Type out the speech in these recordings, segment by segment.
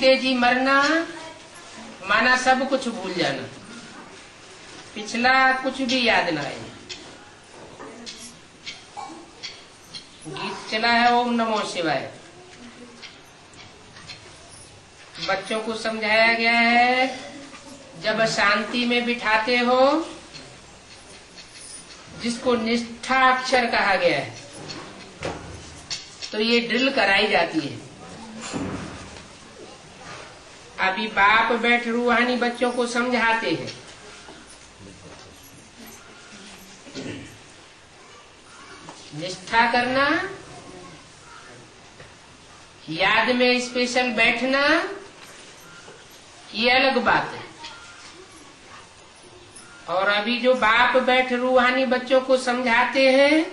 जीते जी मरना माना सब कुछ भूल जाना, पिछला कुछ भी याद ना आए। गीत चला है ओम नमो शिवाय, बच्चों को समझाया गया है जब शांति में बिठाते हो, जिसको निष्ठा अक्षर कहा गया है, तो ये ड्रिल कराई जाती है। अभी बाप बैठ रूहानी बच्चों को समझाते हैं, निष्ठा करना, याद में स्पेशल बैठना, ये अलग बात है। और अभी जो बाप बैठ रूहानी बच्चों को समझाते हैं,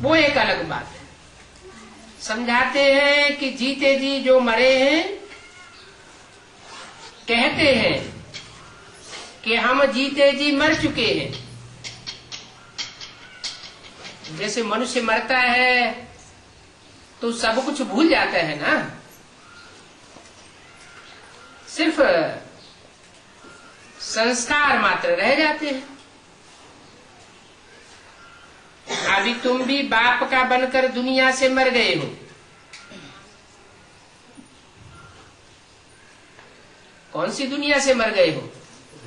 वो एक अलग बात है। समझाते हैं कि जीते जी जो मरे हैं, कहते हैं कि हम जीते जी मर चुके हैं। जैसे मनुष्य मरता है तो सब कुछ भूल जाता है ना, सिर्फ संस्कार मात्र रह जाते हैं। अभी तुम भी बाप का बनकर दुनिया से मर गए हो। कौन सी दुनिया से मर गए हो?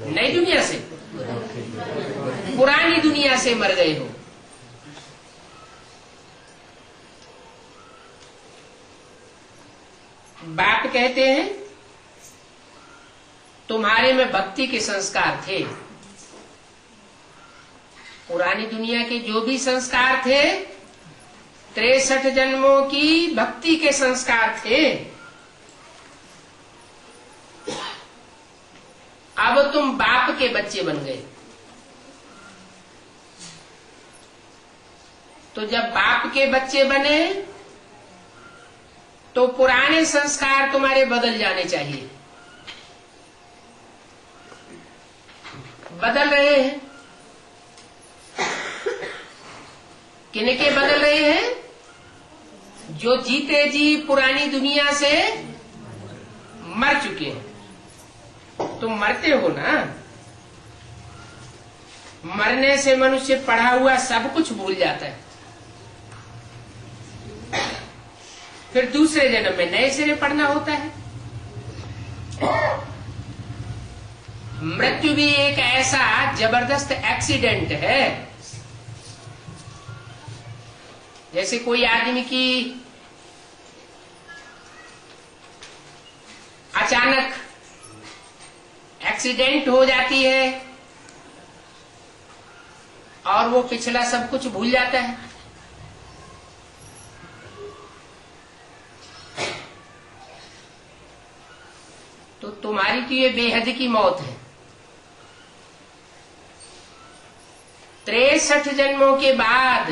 नई दुनिया से, पुरानी दुनिया से मर गए हो। बाप कहते हैं तुम्हारे में भक्ति के संस्कार थे, पुरानी दुनिया के जो भी संस्कार थे, 63 जन्मों की भक्ति के संस्कार थे। अब तुम बाप के बच्चे बन गए। तो जब बाप के बच्चे बने तो पुराने संस्कार तुम्हारे बदल जाने चाहिए। बदल रहे हैं। किनके बदल रहे हैं? जो जीते जी पुरानी दुनिया से मर चुके हैं। तुम मरते हो ना, मरने से मनुष्य पढ़ा हुआ सब कुछ भूल जाता है, फिर दूसरे जन्म में नए सिरे पढ़ना होता है। मृत्यु भी एक ऐसा जबरदस्त एक्सीडेंट है, जैसे कोई आदमी की अचानक एक्सीडेंट हो जाती है और वो पिछला सब कुछ भूल जाता है। तो तुम्हारी तो ये बेहद की मौत है। 63 जन्मों के बाद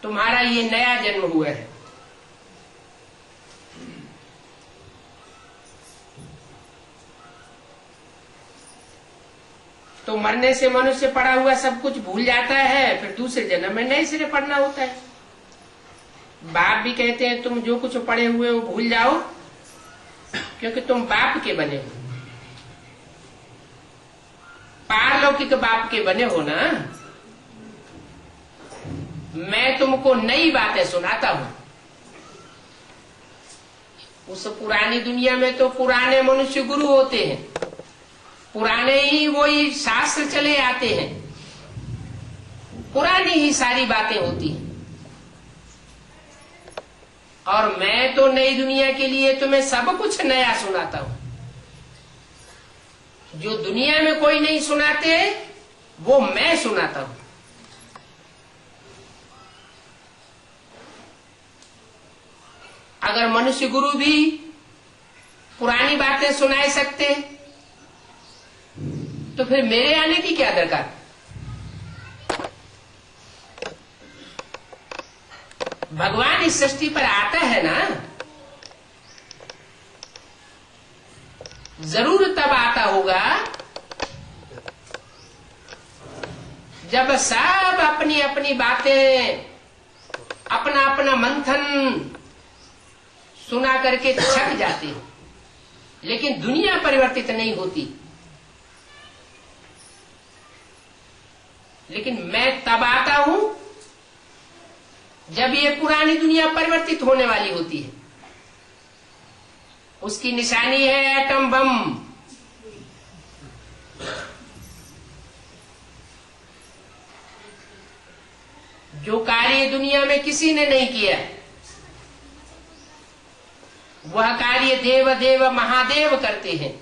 तुम्हारा ये नया जन्म हुआ है। तो मरने से मनुष्य पढ़ा हुआ सब कुछ भूल जाता है, फिर दूसरे जन्म में नए सिरे पढ़ना होता है। बाप भी कहते हैं तुम जो कुछ पढ़े हुए हो भूल जाओ, क्योंकि तुम बाप के बने हो, पारलौकिक बाप के बने हो ना। मैं तुमको नई बातें सुनाता हूं। उस पुरानी दुनिया में तो पुराने मनुष्य गुरु होते हैं, पुराने ही वही शास्त्र चले आते हैं, पुरानी ही सारी बातें होती हैं। और मैं तो नई दुनिया के लिए तुम्हें सब कुछ नया सुनाता हूं। जो दुनिया में कोई नहीं सुनाते वो मैं सुनाता हूं। अगर मनुष्य गुरु भी पुरानी बातें सुनाए सकते तो फिर मेरे आने की क्या दरकार? भगवान इस सृष्टि पर आता है ना, जरूर तब आता होगा जब सब अपनी अपनी बातें अपना अपना मंथन सुना करके थक जाते हो, लेकिन दुनिया परिवर्तित नहीं होती। लेकिन मैं तब आता हूं जब ये पुरानी दुनिया परिवर्तित होने वाली होती है। उसकी निशानी है एटम बम। जो कार्य दुनिया में किसी ने नहीं किया, वह कार्य देव देव महादेव करते हैं।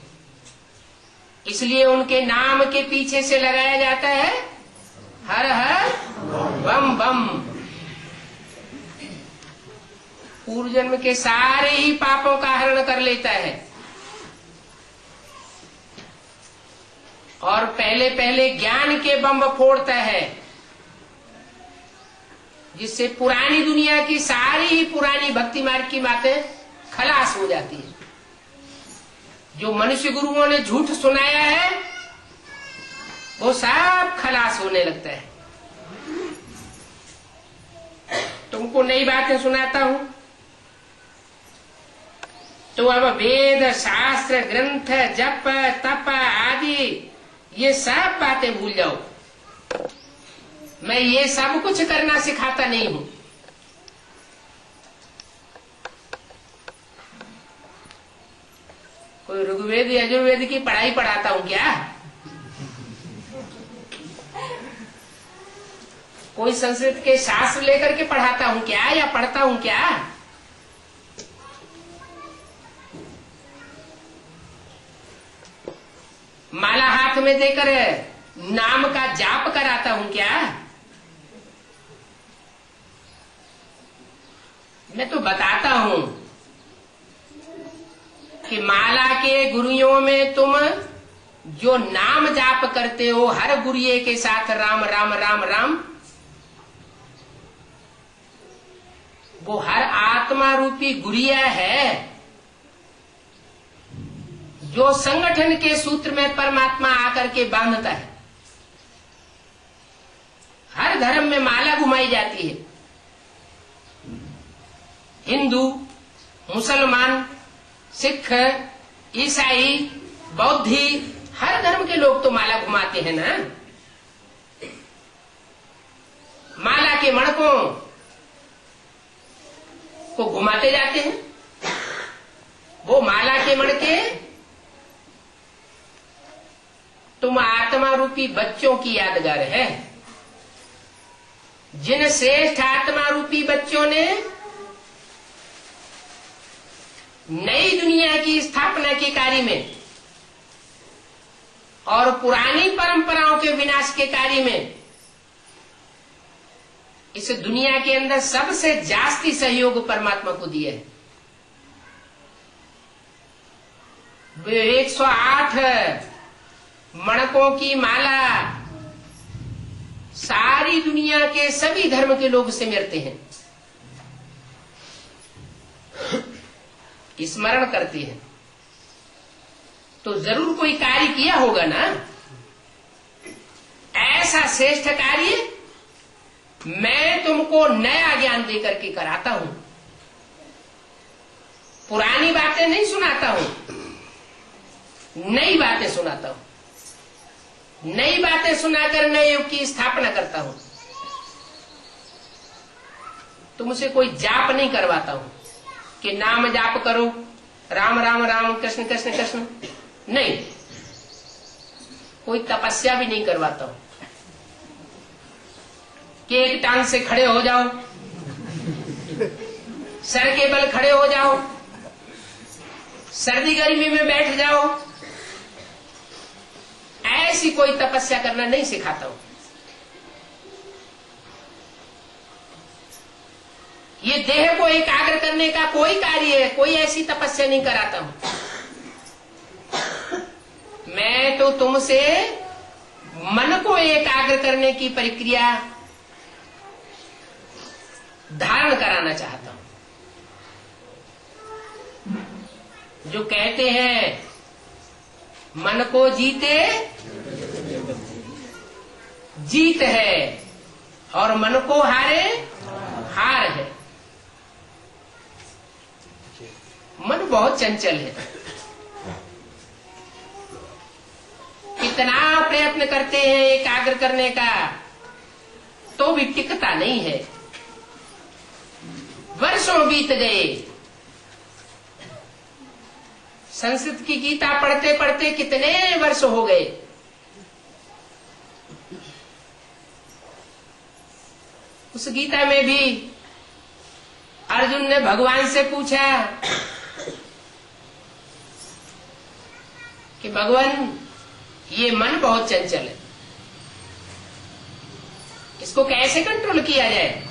इसलिए उनके नाम के पीछे से लगाया जाता है हर हर बम बम। पूर्व जन्म के सारे ही पापों का हरण कर लेता है और पहले पहले ज्ञान के बम फोड़ता है, जिससे पुरानी दुनिया की सारी ही पुरानी भक्ति मार्ग की बातें खलास हो जाती है। जो मनुष्य गुरुओं ने झूठ सुनाया है वो सब खलास होने लगता है। तुमको नई बातें सुनाता हूं तो अब वेद शास्त्र ग्रंथ जप तप आदि ये सब बातें भूल जाओ। मैं ये सब कुछ करना सिखाता नहीं हूं। कोई ऋग्वेद यजुर्वेद की पढ़ाई पढ़ाता हूं क्या? कोई संस्कृत के शास्त्र लेकर के पढ़ाता हूं क्या, या पढ़ता हूं क्या? माला हाथ में देकर नाम का जाप कराता हूं क्या? मैं तो बताता हूं कि माला के गुरुओं में तुम जो नाम जाप करते हो हर गुरिये के साथ राम राम राम राम, वो हर आत्मा रूपी गुरिया है जो संगठन के सूत्र में परमात्मा आकर के बांधता है। हर धर्म में माला घुमाई जाती है। हिंदू, मुसलमान, सिख, ईसाई, बौद्धि, हर धर्म के लोग तो माला घुमाते हैं ना। माला के मणकों को घुमाते जाते हैं। वो माला के मणके तुम आत्मा रूपी बच्चों की यादगार है। जिन श्रेष्ठ आत्मा रूपी बच्चों ने नई दुनिया की स्थापना के कार्य में और पुरानी परंपराओं के विनाश के कार्य में इस दुनिया के अंदर सबसे जास्ती सहयोग परमात्मा को दिया है। 108 मणकों की माला सारी दुनिया के सभी धर्म के लोग सिमरते हैं, स्मरण करते हैं। तो जरूर कोई कार्य किया होगा ना। ऐसा श्रेष्ठ कार्य मैं तुमको नया ज्ञान देकर के कराता हूं। पुरानी बातें नहीं सुनाता हूं, नई बातें सुनाता हूं। नई बातें सुनाकर नए युग की स्थापना करता हूं। तुमसे कोई जाप नहीं करवाता हूं कि नाम जाप करो, राम राम राम कृष्ण कृष्ण कृष्ण। नहीं, कोई तपस्या भी नहीं करवाता हूं कि एक टांग से खड़े हो जाओ, सर के बल खड़े हो जाओ, सर्दी गर्मी में बैठ जाओ। ऐसी कोई तपस्या करना नहीं सिखाता हूं। ये देह को एकाग्र करने का कोई कार्य है, कोई ऐसी तपस्या नहीं कराता हूं। मैं तो तुमसे मन को एकाग्र करने की प्रक्रिया धारण कराना चाहता हूं। जो कहते हैं मन को जीते जीत है और मन को हारे हार है। मन बहुत चंचल है, कितना प्रयत्न करते हैं एकाग्र करने का तो भी टिकता नहीं है। वर्षों बीत गए, संस्कृत की गीता पढ़ते पढ़ते कितने वर्ष हो गए। उस गीता में भी अर्जुन ने भगवान से पूछा कि भगवान ये मन बहुत चंचल है, इसको कैसे कंट्रोल किया जाए।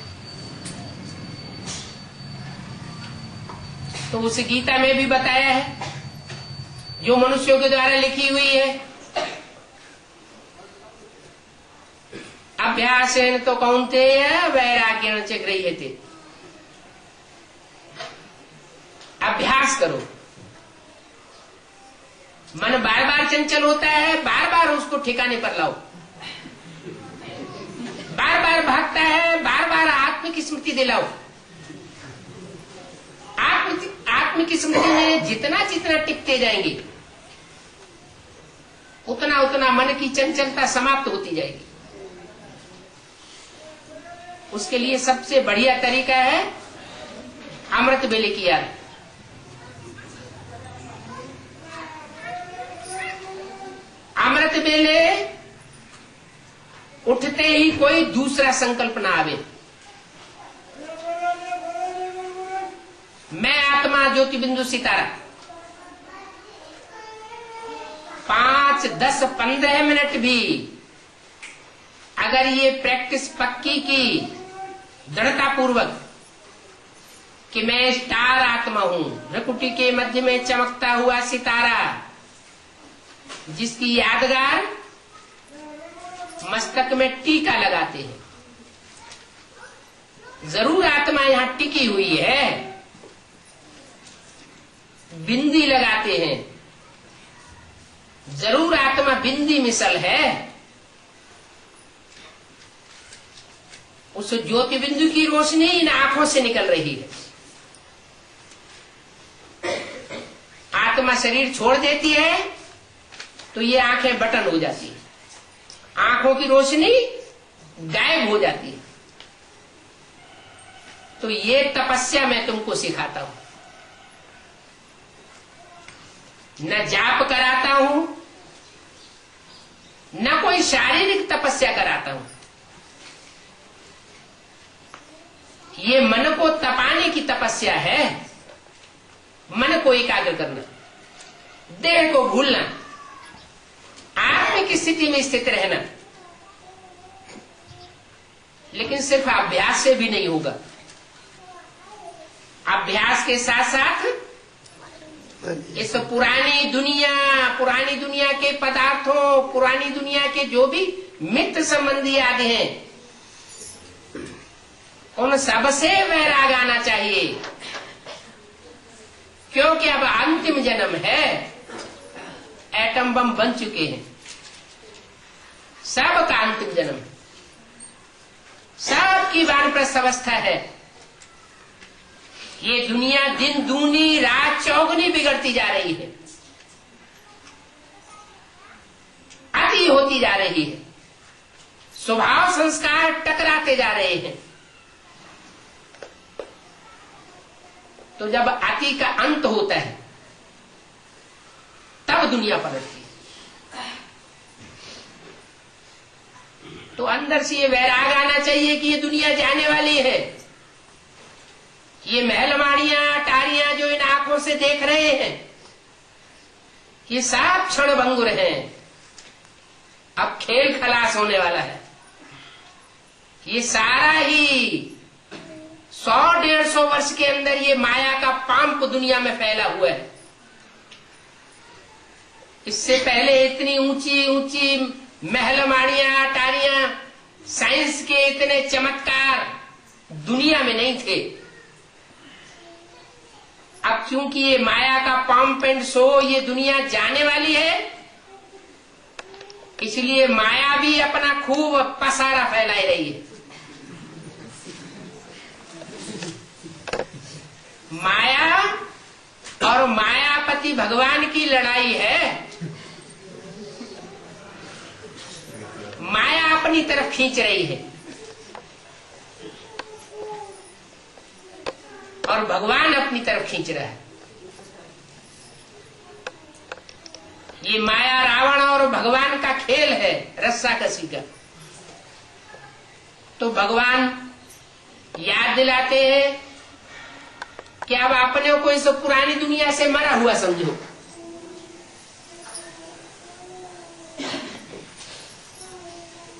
तो उस गीता में भी बताया है, जो मनुष्यों के द्वारा लिखी हुई है। अभ्यासेन तो कौन्तेय वैराग्येण च गृह्यते। अभ्यास करो। मन बार बार चंचल होता है, बार बार उसको ठिकाने पर लाओ। बार बार भागता है, बार बार आत्म की स्मृति दिलाओ। आत्म की स्मृति में जितना जितना टिकते जाएंगे उतना उतना मन की चंचलता समाप्त होती जाएगी। उसके लिए सबसे बढ़िया तरीका है अमृत वेले की याद। अमृत वेले उठते ही कोई दूसरा संकल्प ना आवे। मैं आत्मा ज्योति बिंदु सितारा 5, 10, 15 मिनट भी अगर ये प्रैक्टिस पक्की की दृढ़ता पूर्वक कि मैं स्टार आत्मा हूं, भ्रकुटी के मध्य में चमकता हुआ सितारा जिसकी यादगार मस्तक में टीका लगाते हैं। जरूर आत्मा यहां टिकी हुई है, बिंदी लगाते हैं, जरूर आत्मा बिंदी मिसल है। उस ज्योति बिंदु की रोशनी इन आंखों से निकल रही है। आत्मा शरीर छोड़ देती है तो ये आंखें बटन हो जाती है, आंखों की रोशनी गायब हो जाती है। तो ये तपस्या मैं तुमको सिखाता हूं। न जाप कराता हूं, न कोई शारीरिक तपस्या कराता हूं। ये मन को तपाने की तपस्या है। मन को एकाग्र करना, देह को भूलना, आत्म की स्थिति में स्थित रहना। लेकिन सिर्फ अभ्यास से भी नहीं होगा। अभ्यास के साथ साथ इस पुरानी दुनिया के पदार्थों, पुरानी दुनिया के जो भी मित्र संबंधी आदि हैं, उन सबसे वैराग आना चाहिए। क्योंकि अब अंतिम जन्म है, एटम बम बन चुके हैं, सबका अंतिम जन्म, सबकी वानप्रस्थ अवस्था है। ये दुनिया दिन दूनी रात चौगुनी बिगड़ती जा रही है, अति होती जा रही है, स्वभाव संस्कार टकराते जा रहे हैं। तो जब अति का अंत होता है तब दुनिया पलटती है। तो अंदर से ये वैराग आना चाहिए कि ये दुनिया जाने वाली है। ये महलमाड़ियां अटारियां जो इन आंखों से देख रहे हैं, ये सब क्षण भंगुर हैं। अब खेल खलास होने वाला है। ये सारा ही 100-150 वर्ष के अंदर ये माया का पांप दुनिया में फैला हुआ है। इससे पहले इतनी ऊंची ऊंची महलमाड़ियां अटारियां, साइंस के इतने चमत्कार दुनिया में नहीं थे। अब क्योंकि ये माया का पंप एंड शो, ये दुनिया जाने वाली है, इसलिए माया भी अपना खूब पसारा फैलाई रही है। माया और मायापति भगवान की लड़ाई है। माया अपनी तरफ खींच रही है और भगवान अपनी तरफ खींच रहा है। ये माया रावण और भगवान का खेल है, रस्साकसी का। तो भगवान याद दिलाते हैं कि अब अपने को इस पुरानी दुनिया से मरा हुआ समझो।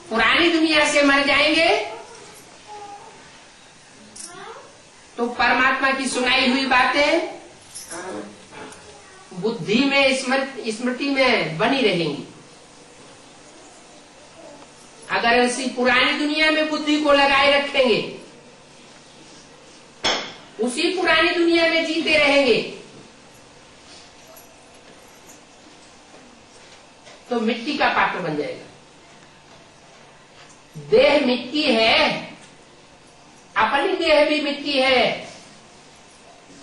पुरानी दुनिया से मर जाएंगे तो परमात्मा की सुनाई हुई बातें बुद्धि में स्मृति में बनी रहेंगी। अगर इसी पुरानी दुनिया में बुद्धि को लगाए रखेंगे, उसी पुरानी दुनिया में जीते रहेंगे, तो मिट्टी का पात्र बन जाएगा। देह मिट्टी है, अपनी देह भी मिट्टी है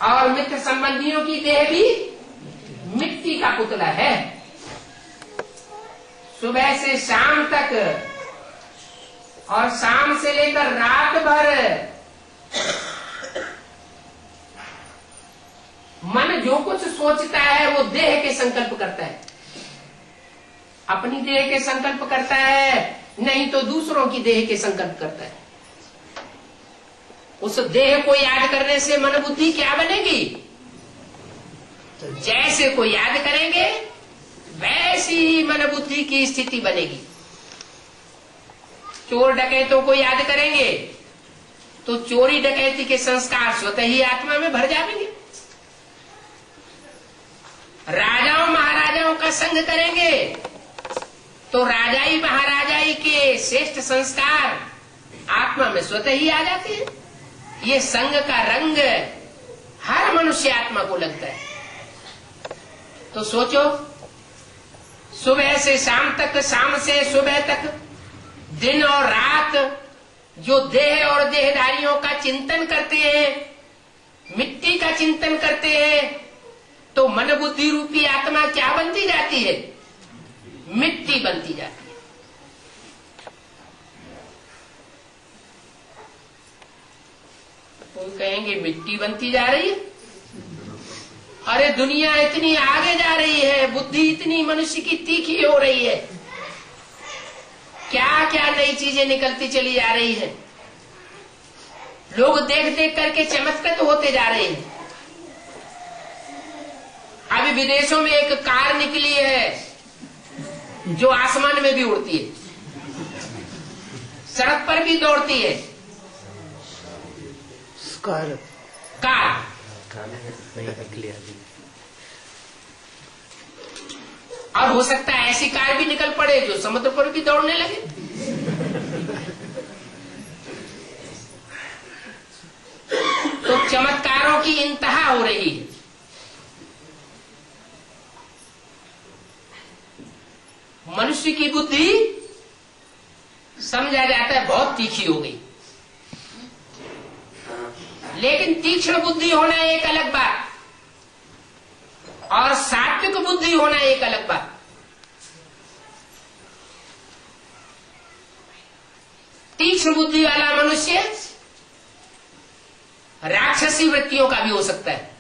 और मित्र संबंधियों की देह भी मिट्टी का पुतला है। सुबह से शाम तक और शाम से लेकर रात भर मन जो कुछ सोचता है वो देह के संकल्प करता है। अपनी देह के संकल्प करता है, नहीं तो दूसरों की देह के संकल्प करता है। उस देह को याद करने से मन बुद्धि क्या बनेगी? तो जैसे को याद करेंगे वैसी ही मन बुद्धि की स्थिति बनेगी। चोर डकैतों को याद करेंगे तो चोरी डकैती के संस्कार स्वतः ही आत्मा में भर जाएंगे। राजाओं महाराजाओं का संग करेंगे तो राजाई महाराजाई के श्रेष्ठ संस्कार आत्मा में स्वतः ही आ जाते हैं। ये संग का रंग हर मनुष्य आत्मा को लगता है। तो सोचो, सुबह से शाम तक, शाम से सुबह तक, दिन और रात जो देह और देहधारियों का चिंतन करते हैं, मिट्टी का चिंतन करते हैं, तो मन बुद्धि रूपी आत्मा क्या बनती जाती है? मिट्टी बनती जाती है। तो कहेंगे मिट्टी बनती जा रही है। अरे दुनिया इतनी आगे जा रही है, बुद्धि इतनी मनुष्य की तीखी हो रही है, क्या क्या नई चीजें निकलती चली जा रही है। लोग देख देख करके चमत्कृत होते जा रहे हैं। अभी विदेशों में एक कार निकली है जो आसमान में भी उड़ती है, सड़क पर भी दौड़ती है। कार और हो सकता है ऐसी कार भी निकल पड़े जो समुद्र पर भी दौड़ने लगे। तो चमत्कारों की इंतहा हो रही है। मनुष्य की बुद्धि समझा जाता है बहुत तीखी हो गई, लेकिन तीक्ष्ण बुद्धि होना एक अलग बात और सात्विक बुद्धि होना एक अलग बात। तीक्ष्ण बुद्धि वाला मनुष्य राक्षसी वृत्तियों का भी हो सकता है।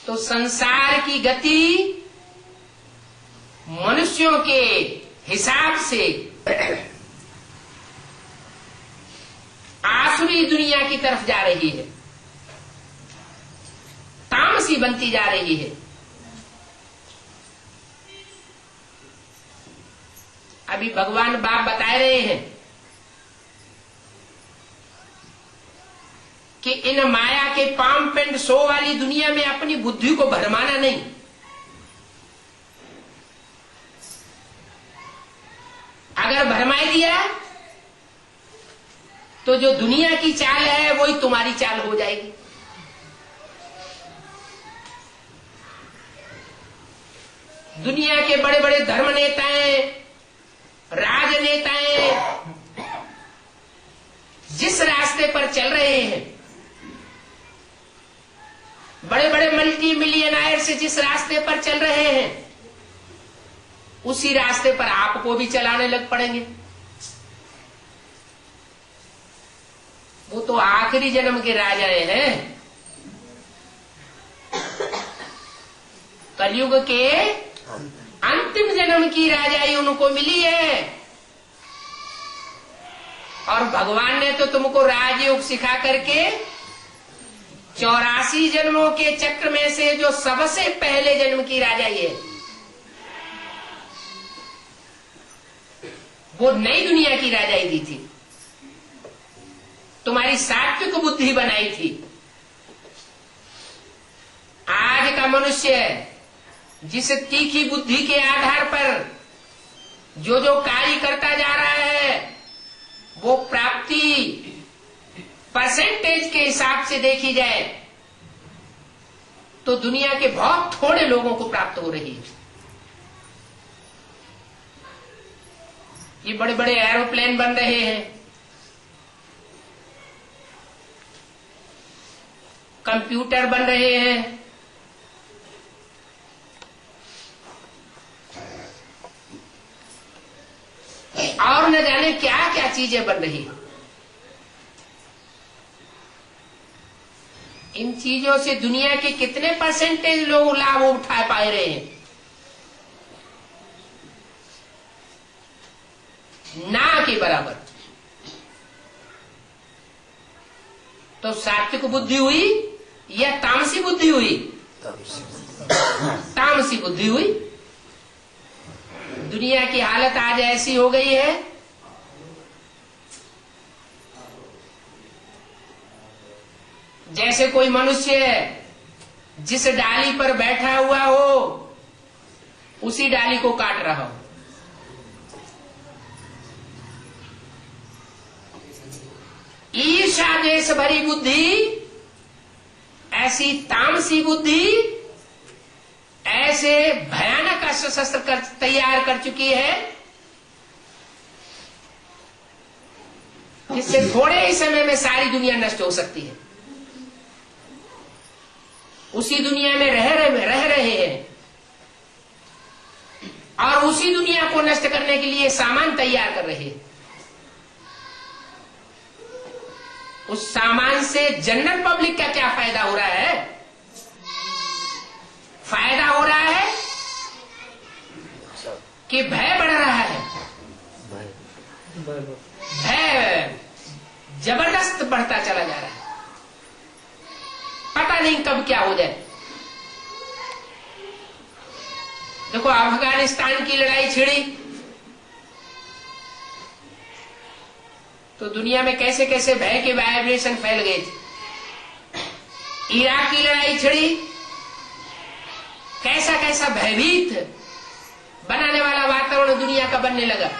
तो संसार की गति मनुष्यों के हिसाब से आसुरी दुनिया की तरफ जा रही है, तामसी बनती जा रही है। अभी भगवान बाप बता रहे हैं कि इन माया के पाम पेंड शो वाली दुनिया में अपनी बुद्धि को भरमाना नहीं। अगर भरमाई दिया तो जो दुनिया की चाल है वही तुम्हारी चाल हो जाएगी। दुनिया के बड़े बड़े धर्म नेताएं, राजनेताएं, से जिस रास्ते पर चल रहे हैं उसी रास्ते पर आपको भी चलाने लग पड़ेंगे। वो तो आखिरी जन्म के राजाए हैं, कलयुग के अंतिम जन्म की राजाई उनको मिली है। और भगवान ने तो तुमको राजयोग सिखा करके 84 जन्मों के चक्र में से जो सबसे पहले जन्म की राजाई है, वो नई दुनिया की राजाई दी थी, तुम्हारी सात्विक बुद्धि बनाई थी। आज का मनुष्य जिस तीखी बुद्धि के आधार पर जो जो कार्य करता जा रहा है, वो प्राप्ति परसेंटेज के हिसाब से देखी जाए तो दुनिया के बहुत थोड़े लोगों को प्राप्त हो रही है। ये बड़े बड़े एरोप्लेन बन रहे हैं, कंप्यूटर बन रहे हैं, और न जाने क्या क्या चीजें बन रही हैं। इन चीजों से दुनिया के कितने परसेंटेज लोग लाभ उठा पा रहे हैं? ना के बराबर। तो सात्विक बुद्धि हुई या तामसी बुद्धि हुई? तामसी बुद्धि हुई। दुनिया की हालत आज ऐसी हो गई है, जैसे कोई मनुष्य जिस डाली पर बैठा हुआ हो उसी डाली को काट रहा हो। ईर्ष्या द्वेष भरी बुद्धि, ऐसी तामसी बुद्धि ऐसे भयानक अस्त्र शस्त्र तैयार कर चुकी है जिससे थोड़े ही समय में सारी दुनिया नष्ट हो सकती है। उसी दुनिया में रह रहे हैं और उसी दुनिया को नष्ट करने के लिए सामान तैयार कर रहे हैं। उस सामान से जनरल पब्लिक का क्या फायदा हो रहा है? फायदा हो रहा है कि भय बढ़ रहा है। भय जबरदस्त बढ़ता चला जा रहा है, पता नहीं कब क्या हो जाए। देखो अफगानिस्तान की लड़ाई छिड़ी तो दुनिया में कैसे कैसे भय के वाइब्रेशन फैल गए थे। इराक की लड़ाई छिड़ी, कैसा कैसा भयभीत बनाने वाला वातावरण दुनिया का बनने लगा।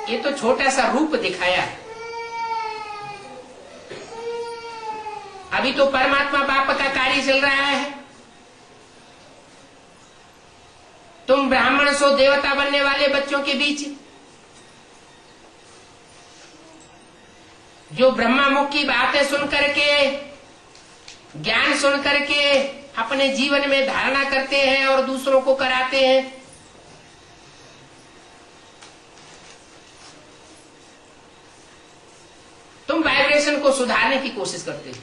ये तो छोटा सा रूप दिखाया, अभी तो परमात्मा बाप का कार्य चल रहा है। तुम ब्राह्मण सो देवता बनने वाले बच्चों के बीच जो ब्रह्मा मुख की बातें सुन करके, ज्ञान सुन करके अपने जीवन में धारणा करते हैं और दूसरों को कराते हैं, तुम वाइब्रेशन को सुधारने की कोशिश करते हो।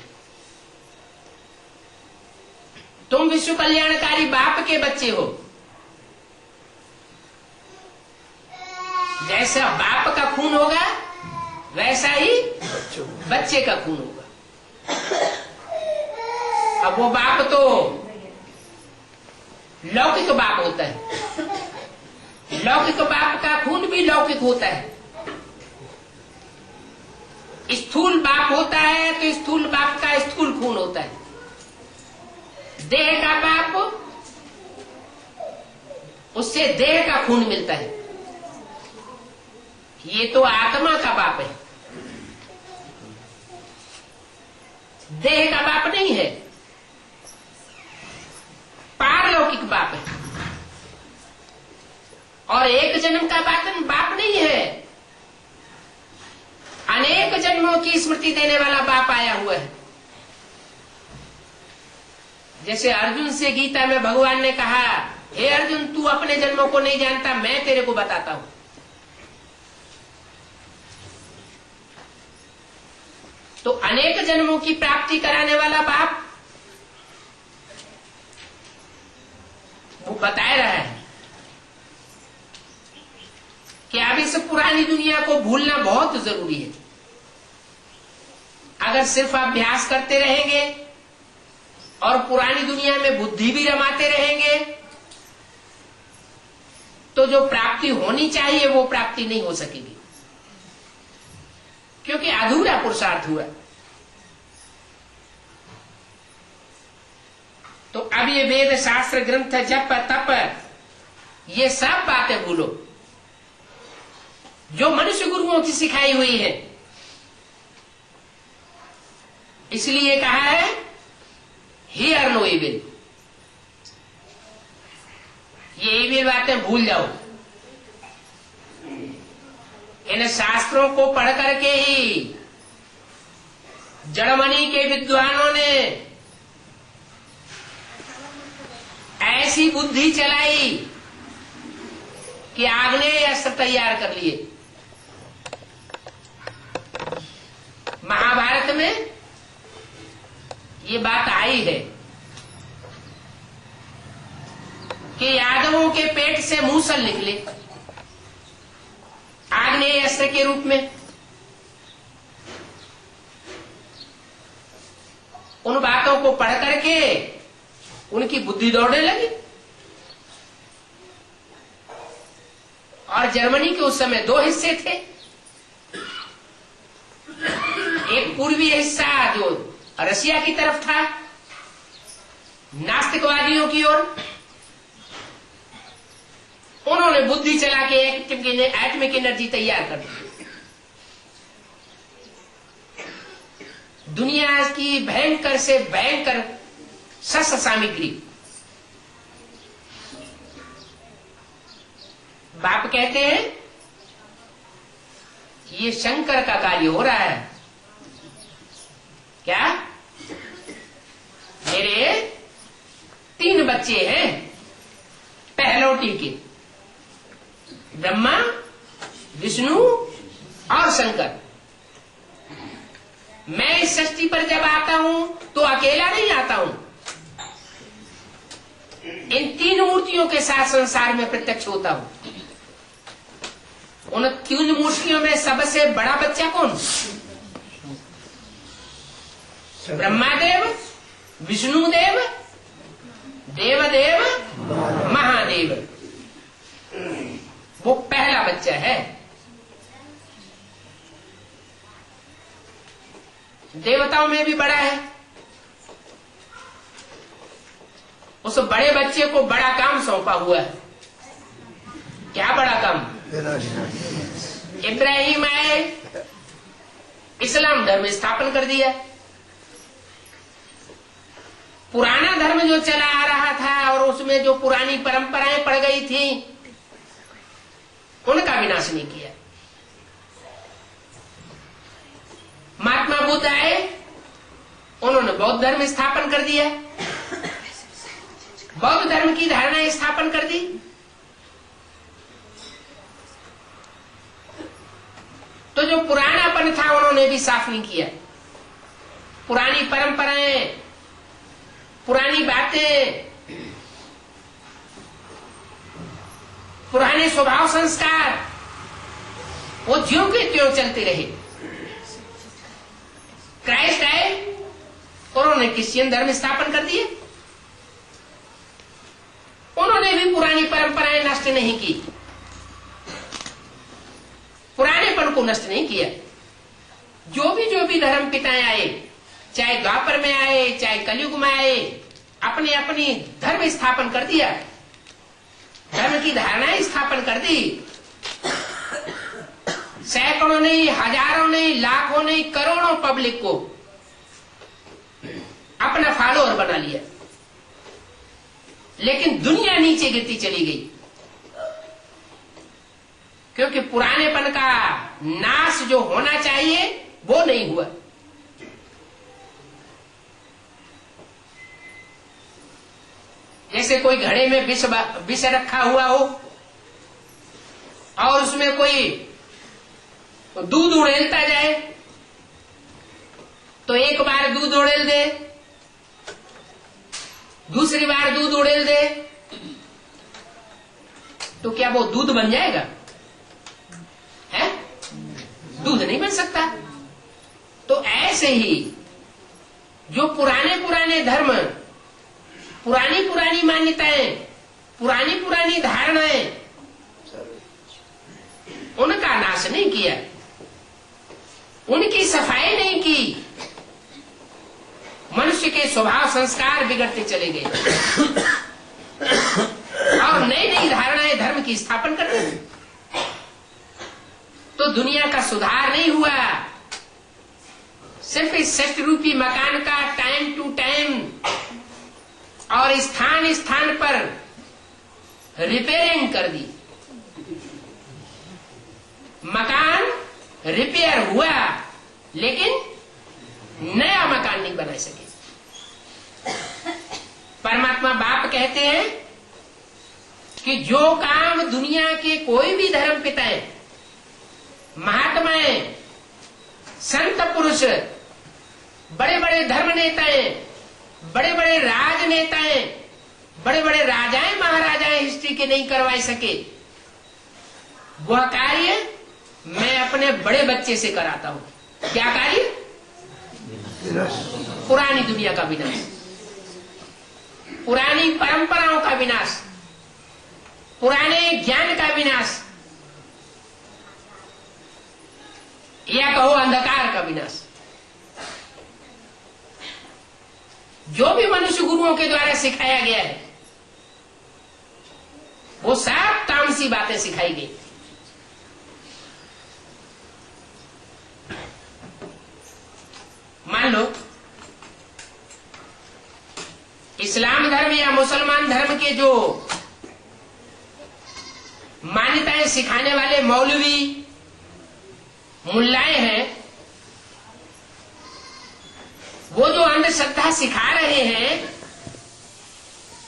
तुम विश्व कल्याणकारी बाप के बच्चे हो। जैसा बाप का खून होगा वैसा ही बच्चे का खून होगा। अब वो बाप तो लौकिक बाप होता है, लौकिक बाप का खून भी लौकिक होता है। स्थूल बाप होता है तो स्थूल बाप का स्थूल खून होता है। देह का बाप, उससे देह का खून मिलता है। ये तो आत्मा का बाप है, देह का बाप नहीं है, पारलौकिक बाप है। और एक जन्म का बाप नहीं है, अनेक जन्मों की स्मृति देने वाला बाप आया हुआ है। जैसे अर्जुन से गीता में भगवान ने कहा, हे अर्जुन तू अपने जन्मों को नहीं जानता, मैं तेरे को बताता हूं। तो अनेक जन्मों की प्राप्ति कराने वाला बाप वो बता रहा है कि अब इस पुरानी दुनिया को भूलना बहुत जरूरी है। अगर सिर्फ अभ्यास करते रहेंगे और पुरानी दुनिया में बुद्धि भी रमाते रहेंगे तो जो प्राप्ति होनी चाहिए वो प्राप्ति नहीं हो सकेगी, क्योंकि अधूरा पुरुषार्थ हुआ। तो अब ये वेद शास्त्र ग्रंथ जप तप ये सब बातें भूलो जो मनुष्य गुरुओं की सिखाई हुई है। इसलिए कहा है हियर नो इविल, ये इविल बातें भूल जाओ। इन शास्त्रों को पढ़ करके ही जर्मनी के विद्वानों ने ऐसी बुद्धि चलाई कि आग्नेय अस्त्र तैयार कर लिए। महाभारत में ये बात आई है कि यादवों के पेट से मूसल निकले आग्नेय अस्त्र के रूप में। उन बातों को पढ़ करके उनकी बुद्धि दौड़ने लगी। और जर्मनी के उस समय दो हिस्से थे, एक पूर्वी हिस्सा जो रशिया की तरफ था नास्तिकवादियों की ओर, उन्होंने बुद्धि चला के एटॉमिक एनर्जी तैयार कर दी। दुनिया की भयंकर से भयंकर शस्त्र सामग्री। बाप कहते हैं ये शंकर का कार्य हो रहा है। क्या? मेरे 3 बच्चे हैं पहलौटी के, ब्रह्मा विष्णु और शंकर। मैं इस सृष्टि पर जब आता हूं तो अकेला नहीं आता हूं, इन 3 मूर्तियों के साथ संसार में प्रत्यक्ष होता हूं। उन 3 मूर्तियों में सबसे बड़ा बच्चा कौन? ब्रह्मादेव, विष्णुदेव, देवदेव, महादेव। वो पहला बच्चा है। देवताओं में भी बड़ा है। उस बड़े बच्चे को बड़ा काम सौंपा हुआ है। क्या बड़ा काम? इब्राहिम आए, इस्लाम धर्म स्थापन कर दिया। पुराना धर्म जो चला आ रहा था और उसमें जो पुरानी परंपराएं पड़ गई थी उनका विनाश नहीं किया। महात्मा बुद्ध आए, उन्होंने बौद्ध धर्म स्थापन कर दिया, बौद्ध धर्म की धारणा स्थापन कर दी। तो जो पुरानापन था उन्होंने भी साफ नहीं किया। पुरानी परंपराएं, पुरानी बातें, पुराने स्वभाव संस्कार वो ज्यों के त्यों चलते रहे। क्राइस्ट आए, उन्होंने क्रिश्चियन धर्म स्थापन कर दिए। उन्होंने भी पुरानी परंपराएं नष्ट नहीं की, पुरानेपन को नष्ट नहीं किया। जो भी धर्म पिताएं आए, चाहे द्वापर में आए चाहे कलयुग में आए, अपने अपनी धर्म स्थापन कर दिया, धर्म की धारणाएं स्थापन कर दी। सैकड़ों नहीं, हजारों नहीं, लाखों नहीं, करोड़ों पब्लिक को अपना फॉलोअर बना लिया। लेकिन दुनिया नीचे गिरती चली गई, क्योंकि पुरानेपन का नाश जो होना चाहिए वो नहीं हुआ। जैसे कोई घड़े में विष रखा हुआ हो और उसमें कोई दूध उड़ेलता जाए, तो एक बार दूध उड़ेल दे, दूसरी बार दूध उड़ेल दे, तो क्या वो दूध बन जाएगा? है? दूध नहीं बन सकता। तो ऐसे ही जो पुराने पुराने धर्म, पुरानी पुरानी मान्यताएं, पुरानी पुरानी धारणाएं, उनका नाश नहीं किया, उनकी सफाई नहीं की, मनुष्य के स्वभाव संस्कार बिगड़ते चले गए और नई नई धारणाएं धर्म की स्थापन कर रहे, तो दुनिया का सुधार नहीं हुआ। सिर्फ इस सृष्ट रूपी मकान का टाइम टू टाइम और स्थान स्थान पर रिपेयरिंग कर दी। मकान रिपेयर हुआ लेकिन नया मकान नहीं बना सके। परमात्मा बाप कहते हैं कि जो काम दुनिया के कोई भी धर्म पिताएं, महात्माएं, संत पुरुष, बड़े बड़े धर्म नेताएं, बड़े बड़े राजनेताएं, बड़े बड़े राजाएं महाराजाएं हिस्ट्री के नहीं करवा सके, वह कार्य मैं अपने बड़े बच्चे से कराता हूं। क्या कार्य? पुरानी दुनिया का विनाश, पुरानी परंपराओं का विनाश, पुराने ज्ञान का विनाश, या कहो अंधकार का विनाश। जो भी मनुष्य गुरुओं के द्वारा सिखाया गया है वो सब तामसी बातें सिखाई गई। मान लो इस्लाम धर्म या मुसलमान धर्म के जो मान्यताएं सिखाने वाले मौलवी मुल्लाएं हैं, वो जो अंधश्रद्धा सिखा रहे हैं,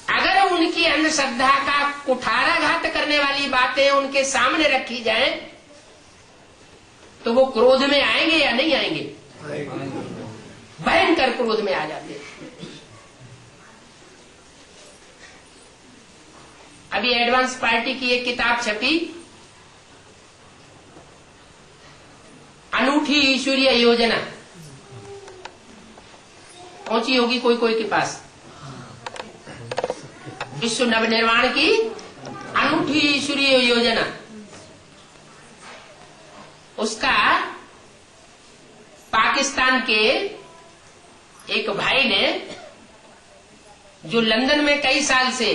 अगर उनकी अंधश्रद्धा का कुठाराघात करने वाली बातें उनके सामने रखी जाएं, तो वो क्रोध में आएंगे या नहीं आएंगे? भयंकर क्रोध में आ जाते। अभी एडवांस पार्टी की एक किताब छपी, अनूठी ईश्वरीय योजना, पहुंची होगी कोई कोई के पास। विश्व नवनिर्माण की अनूठी ईश्वरीय योजना, उसका पाकिस्तान के एक भाई ने, जो लंदन में कई साल से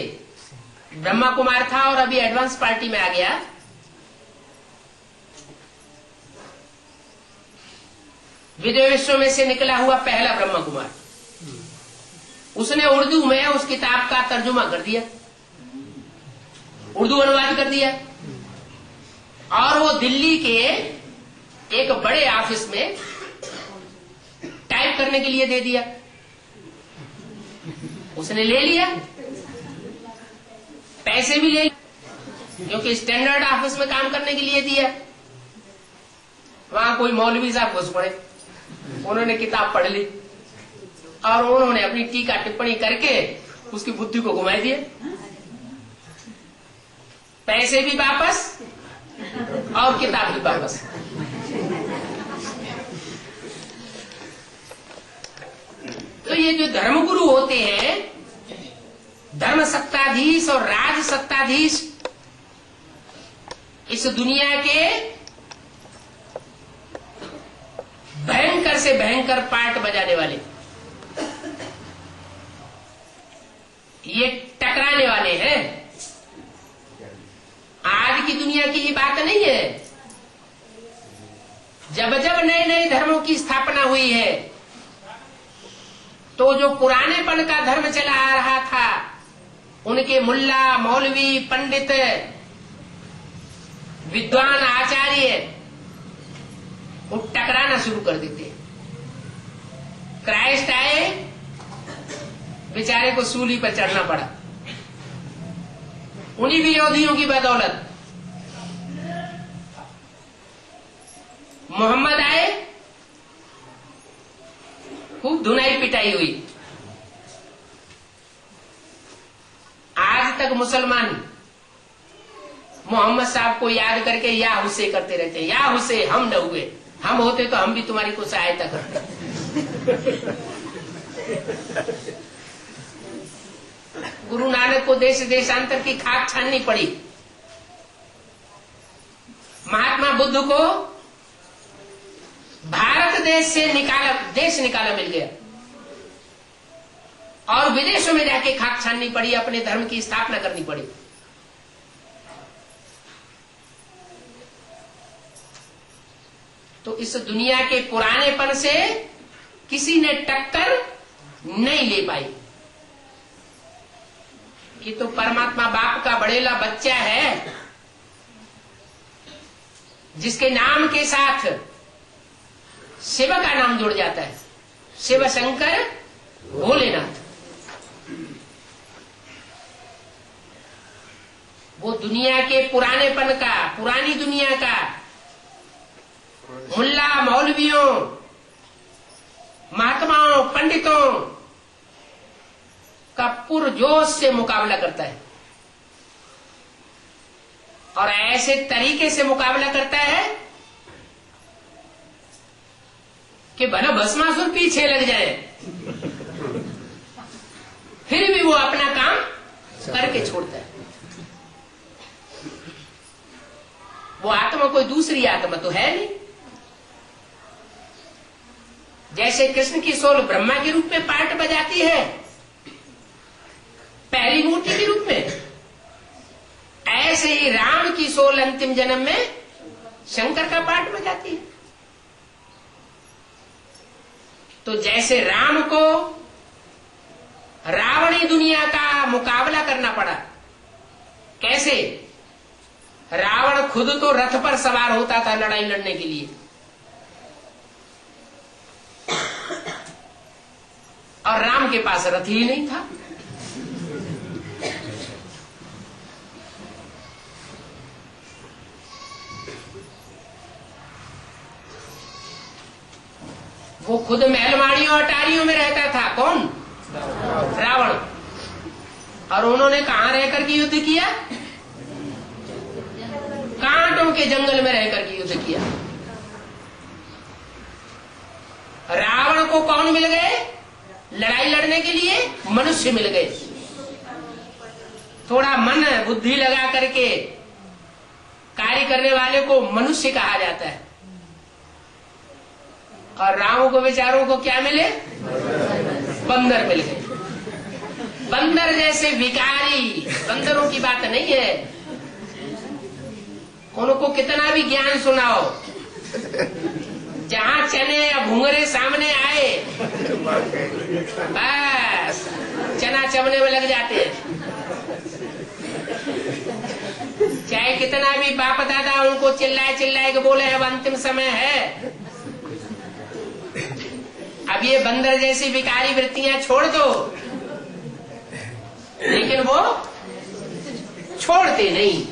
ब्रह्मा कुमार था और अभी एडवांस पार्टी में आ गया, विदेश विश्व में से निकला हुआ पहला ब्रह्मा कुमार, उसने उर्दू में उस किताब का तर्जुमा कर दिया, उर्दू अनुवाद कर दिया और वो दिल्ली के एक बड़े ऑफिस में टाइप करने के लिए दे दिया। उसने ले लिया, पैसे भी ले, क्योंकि स्टैंडर्ड ऑफिस में काम करने के लिए दिया। वहां कोई मौलवी साहब घुस पड़े, उन्होंने किताब पढ़ ली और उन्होंने अपनी टीका टिप्पणी करके उसकी बुद्धि को घुमा दिया। पैसे भी वापस और किताब भी वापस। तो ये जो धर्मगुरु होते हैं, धर्म सत्ताधीश और राज सत्ताधीश, इस दुनिया के भयंकर से भयंकर पार्ट बजाने वाले, ये टकराने वाले हैं। आज की दुनिया की ये बात नहीं है। जब जब नए नए धर्मों की स्थापना हुई है, तो जो पुरानेपन का धर्म चला आ रहा था, उनके मुल्ला, मौलवी, पंडित, विद्वान, आचार्य वो टकराना शुरू कर देते। क्राइस्ट आए, बेचारे को सूली पर चढ़ना पड़ा, उन्हीं विरोधियों की बदौलत मोहम्मद आए, खूब धुनाई पिटाई हुई। आज तक मुसलमान मोहम्मद साहब को याद करके या हुस्से करते रहते हैं, या हुस्से हम न हुए, हम होते तो हम भी तुम्हारी को सहायता करते। गुरु नानक को देश देशांतर की खाक छाननी पड़ी। महात्मा बुद्ध को भारत देश से निकाला मिल गया और विदेशों में जाके खाक छाननी पड़ी, अपने धर्म की स्थापना करनी पड़ी। तो इस दुनिया के पुरानेपन से किसी ने टक्कर नहीं ले पाई। कि तो परमात्मा बाप का बड़ेला बच्चा है, जिसके नाम के साथ शिव का नाम जुड़ जाता है, शिव शंकर भोलेनाथ। वो दुनिया के पुरानेपन का, पुरानी दुनिया का मुल्ला मौलवियों, महात्माओं, पंडितों का पुरजोश से मुकाबला करता है और ऐसे तरीके से मुकाबला करता है कि भला भस्मासुर पीछे लग जाए, फिर भी वो अपना काम करके छोड़ता है। वो आत्मा कोई दूसरी आत्मा तो है नहीं। जैसे कृष्ण की सोल ब्रह्मा के रूप में पार्ट बजाती है, पहली मूर्ति के रूप में, ऐसे ही राम की सोल अंतिम जन्म में शंकर का पार्ट बजाती है। तो जैसे राम को रावणी दुनिया का मुकाबला करना पड़ा, कैसे? रावण खुद तो रथ पर सवार होता था लड़ाई लड़ने के लिए, और राम के पास रथ ही नहीं था। वो खुद महलवाड़ियों अटारियों में रहता था। कौन? रावण। और उन्होंने कहां रहकर के युद्ध किया? कांटों के जंगल में रहकर के युद्ध किया। रावण को कौन मिल गए लड़ाई लड़ने के लिए? मनुष्य मिल गए। थोड़ा मन बुद्धि लगा करके कार्य करने वाले को मनुष्य कहा जाता है। और राम को बेचारों को क्या मिले? बंदर मिल गए। बंदर जैसे विकारी, बंदरों की बात नहीं है। उनको कितना भी ज्ञान सुनाओ, जहां चने या भूंगरे सामने आए बस चना चबने में लग जाते हैं। चाहे कितना भी बाप दादा उनको चिल्लाए के बोले अब अंतिम समय है, अब ये बंदर जैसी विकारी वृत्तियां छोड़ दो, लेकिन वो छोड़ते नहीं।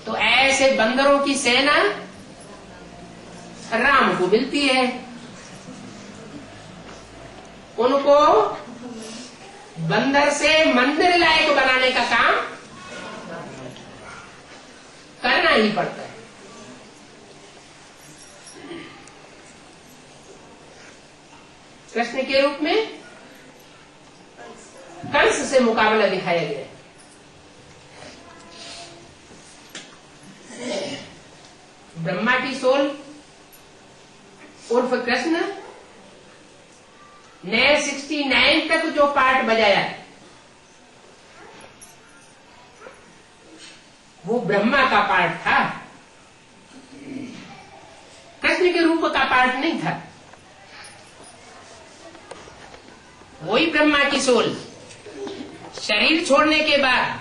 तो ऐसे बंदरों की सेना राम को मिलती है। उनको बंदर से मंदिर लायक बनाने का काम करना ही पड़ता है। कृष्ण के रूप में कंस से मुकाबला दिखाया गया। ब्रह्मा की सोल उर्फ कृष्ण ने 69 तक जो पार्ट बजाया वो ब्रह्मा का पार्ट था, कृष्ण के रूप का पार्ट नहीं था। वही ब्रह्मा की सोल शरीर छोड़ने के बाद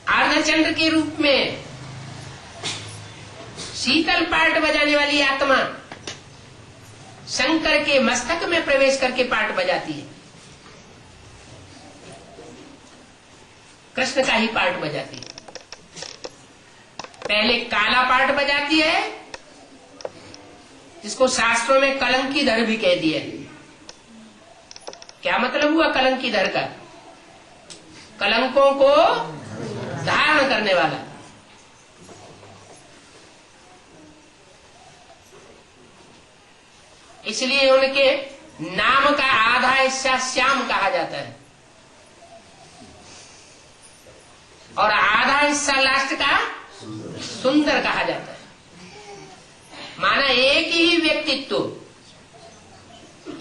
अर्धचंद्र के रूप में शीतल पार्ट बजाने वाली आत्मा शंकर के मस्तक में प्रवेश करके पार्ट बजाती है। कृष्ण का ही पार्ट बजाती है। पहले काला पार्ट बजाती है, जिसको शास्त्रों में कलंकीधर भी कह दिया है। क्या मतलब हुआ कलंकीधर का? कलंकों को धारण करने वाला। इसलिए उनके नाम का आधा हिस्सा श्याम कहा जाता है और आधा हिस्सा लास्ट का सुंदर कहा जाता है। माना एक ही व्यक्तित्व,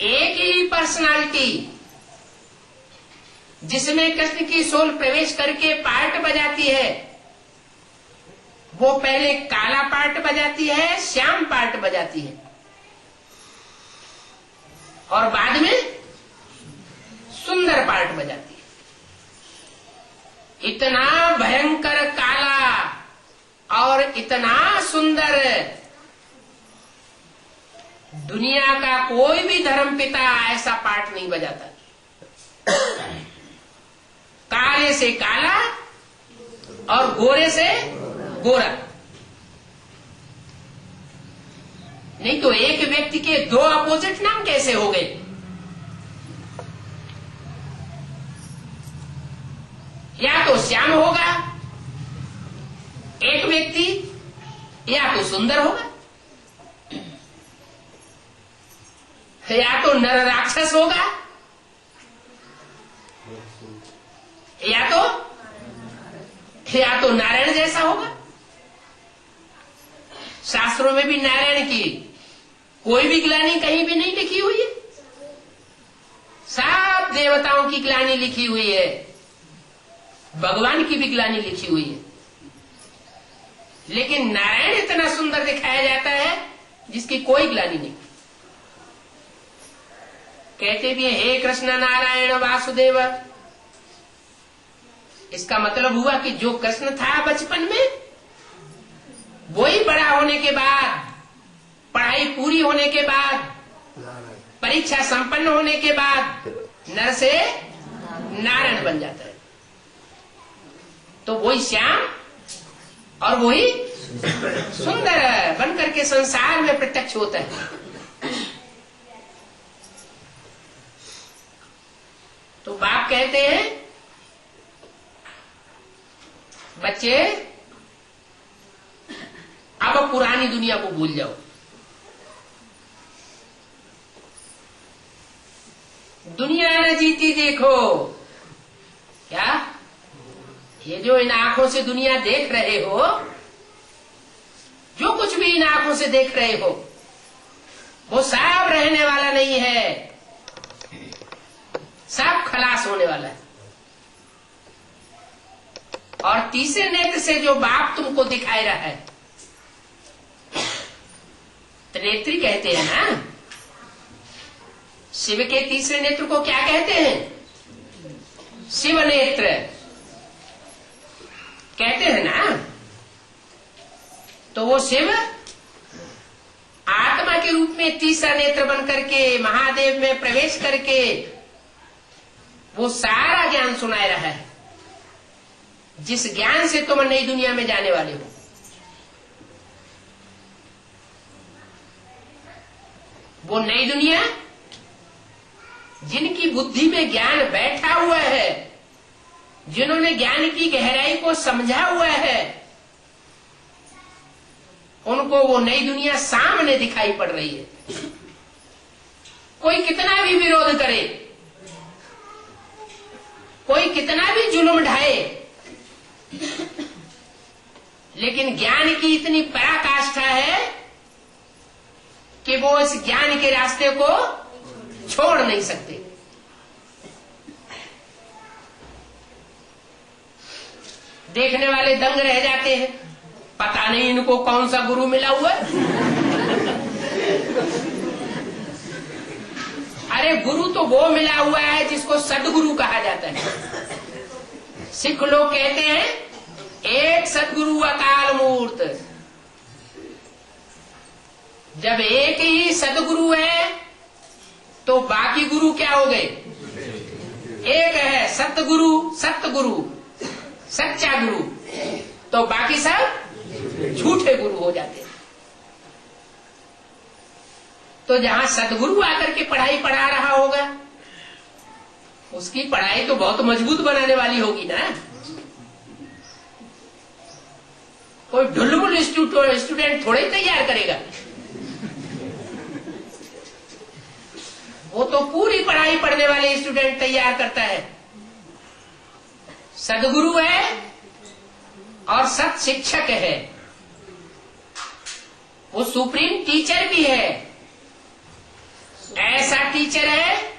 एक ही पर्सनालिटी, जिसमें कृष्ण की सोल प्रवेश करके पार्ट बजाती है, वो पहले काला पार्ट बजाती है, श्याम पार्ट बजाती है और बाद में सुंदर पार्ट बजाती है। इतना भयंकर काला और इतना सुंदर दुनिया का कोई भी धर्म पिता ऐसा पार्ट नहीं बजाता। काले से काला और गोरे से गोरा। नहीं तो एक व्यक्ति के दो अपोजिट नाम कैसे हो गए? या तो श्याम होगा एक व्यक्ति, या तो सुंदर होगा, या तो नर राक्षस होगा, या तो नारायण जैसा होगा। शास्त्रों में भी नारायण की कोई भी ग्लानि कहीं भी नहीं लिखी हुई है। सब देवताओं की ग्लानि लिखी हुई है, भगवान की भी ग्लानि लिखी हुई है, लेकिन नारायण इतना सुंदर दिखाया जाता है जिसकी कोई ग्लानि नहीं। कहते भी हे कृष्ण नारायण वासुदेव। इसका मतलब हुआ कि जो कृष्ण था बचपन में, वही बड़ा होने के बाद, पढ़ाई पूरी होने के बाद, परीक्षा संपन्न होने के बाद नर से नारायण बन जाता है। तो वही श्याम और वही सुंदर बन करके संसार में प्रत्यक्ष होता है। तो बाप कहते हैं बच्चे अब पुरानी दुनिया को भूल जाओ, दुनिया न जीती देखो। क्या ये जो इन आंखों से दुनिया देख रहे हो, जो कुछ भी इन आंखों से देख रहे हो, वो सब रहने वाला नहीं है, सब खलास होने वाला है। और तीसरे नेत्र से जो बाप तुमको दिखाई रहा है, त्रिनेत्री कहते हैं ना। शिव के तीसरे नेत्र को क्या कहते हैं? शिव नेत्र कहते हैं ना। तो वो शिव आत्मा के रूप में तीसरा नेत्र बन करके महादेव में प्रवेश करके वो सारा ज्ञान सुनाए रहा है, जिस ज्ञान से तुम नई दुनिया में जाने वाले हो। वो नई दुनिया जिनकी बुद्धि में ज्ञान बैठा हुआ है, जिन्होंने ज्ञान की गहराई को समझा हुआ है, उनको वो नई दुनिया सामने दिखाई पड़ रही है। कोई कितना भी विरोध करे, कोई कितना भी जुल्म ढाए, लेकिन ज्ञान की इतनी पराकाष्ठा है कि वो इस ज्ञान के रास्ते को छोड़ नहीं सकते। देखने वाले दंग रह जाते हैं, पता नहीं इनको कौन सा गुरु मिला हुआ है। अरे गुरु तो वो मिला हुआ है जिसको सदगुरु कहा जाता है। सिख लोग कहते हैं एक सदगुरु अकाल मूर्त। जब एक ही सदगुरु है तो बाकी गुरु क्या हो गए? एक है सतगुरु, सतगुरु। सच्चा गुरु, तो बाकी सब झूठे गुरु हो जाते हैं। तो जहां सदगुरु आकर के पढ़ाई पढ़ा रहा होगा, उसकी पढ़ाई तो बहुत मजबूत बनाने वाली होगी ना। कोई ढुलमुल स्टूडेंट थोड़े ही तैयार करेगा, वो तो पूरी पढ़ाई पढ़ने वाले स्टूडेंट तैयार करता है। सदगुरु है और सत शिक्षक है, वो सुप्रीम टीचर भी है। ऐसा टीचर है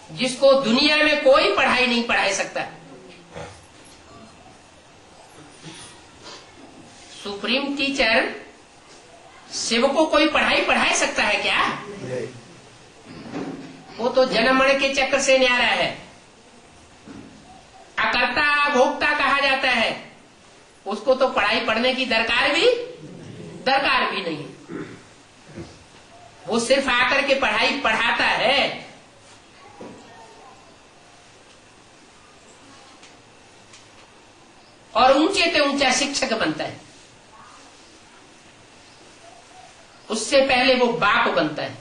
जिसको दुनिया में कोई पढ़ाई नहीं पढ़ा सकता। सुप्रीम टीचर शिव को कोई पढ़ाई पढ़ा सकता है क्या? वो तो जन्म मरण के चक्र से न्यारा है, अकर्ता भोक्ता कहा जाता है। उसको तो पढ़ाई पढ़ने की दरकार भी नहीं। वो सिर्फ आकर के पढ़ाई पढ़ाता है। और ऊंचे से ऊंचा शिक्षक बनता है। उससे पहले वो बाप बनता है,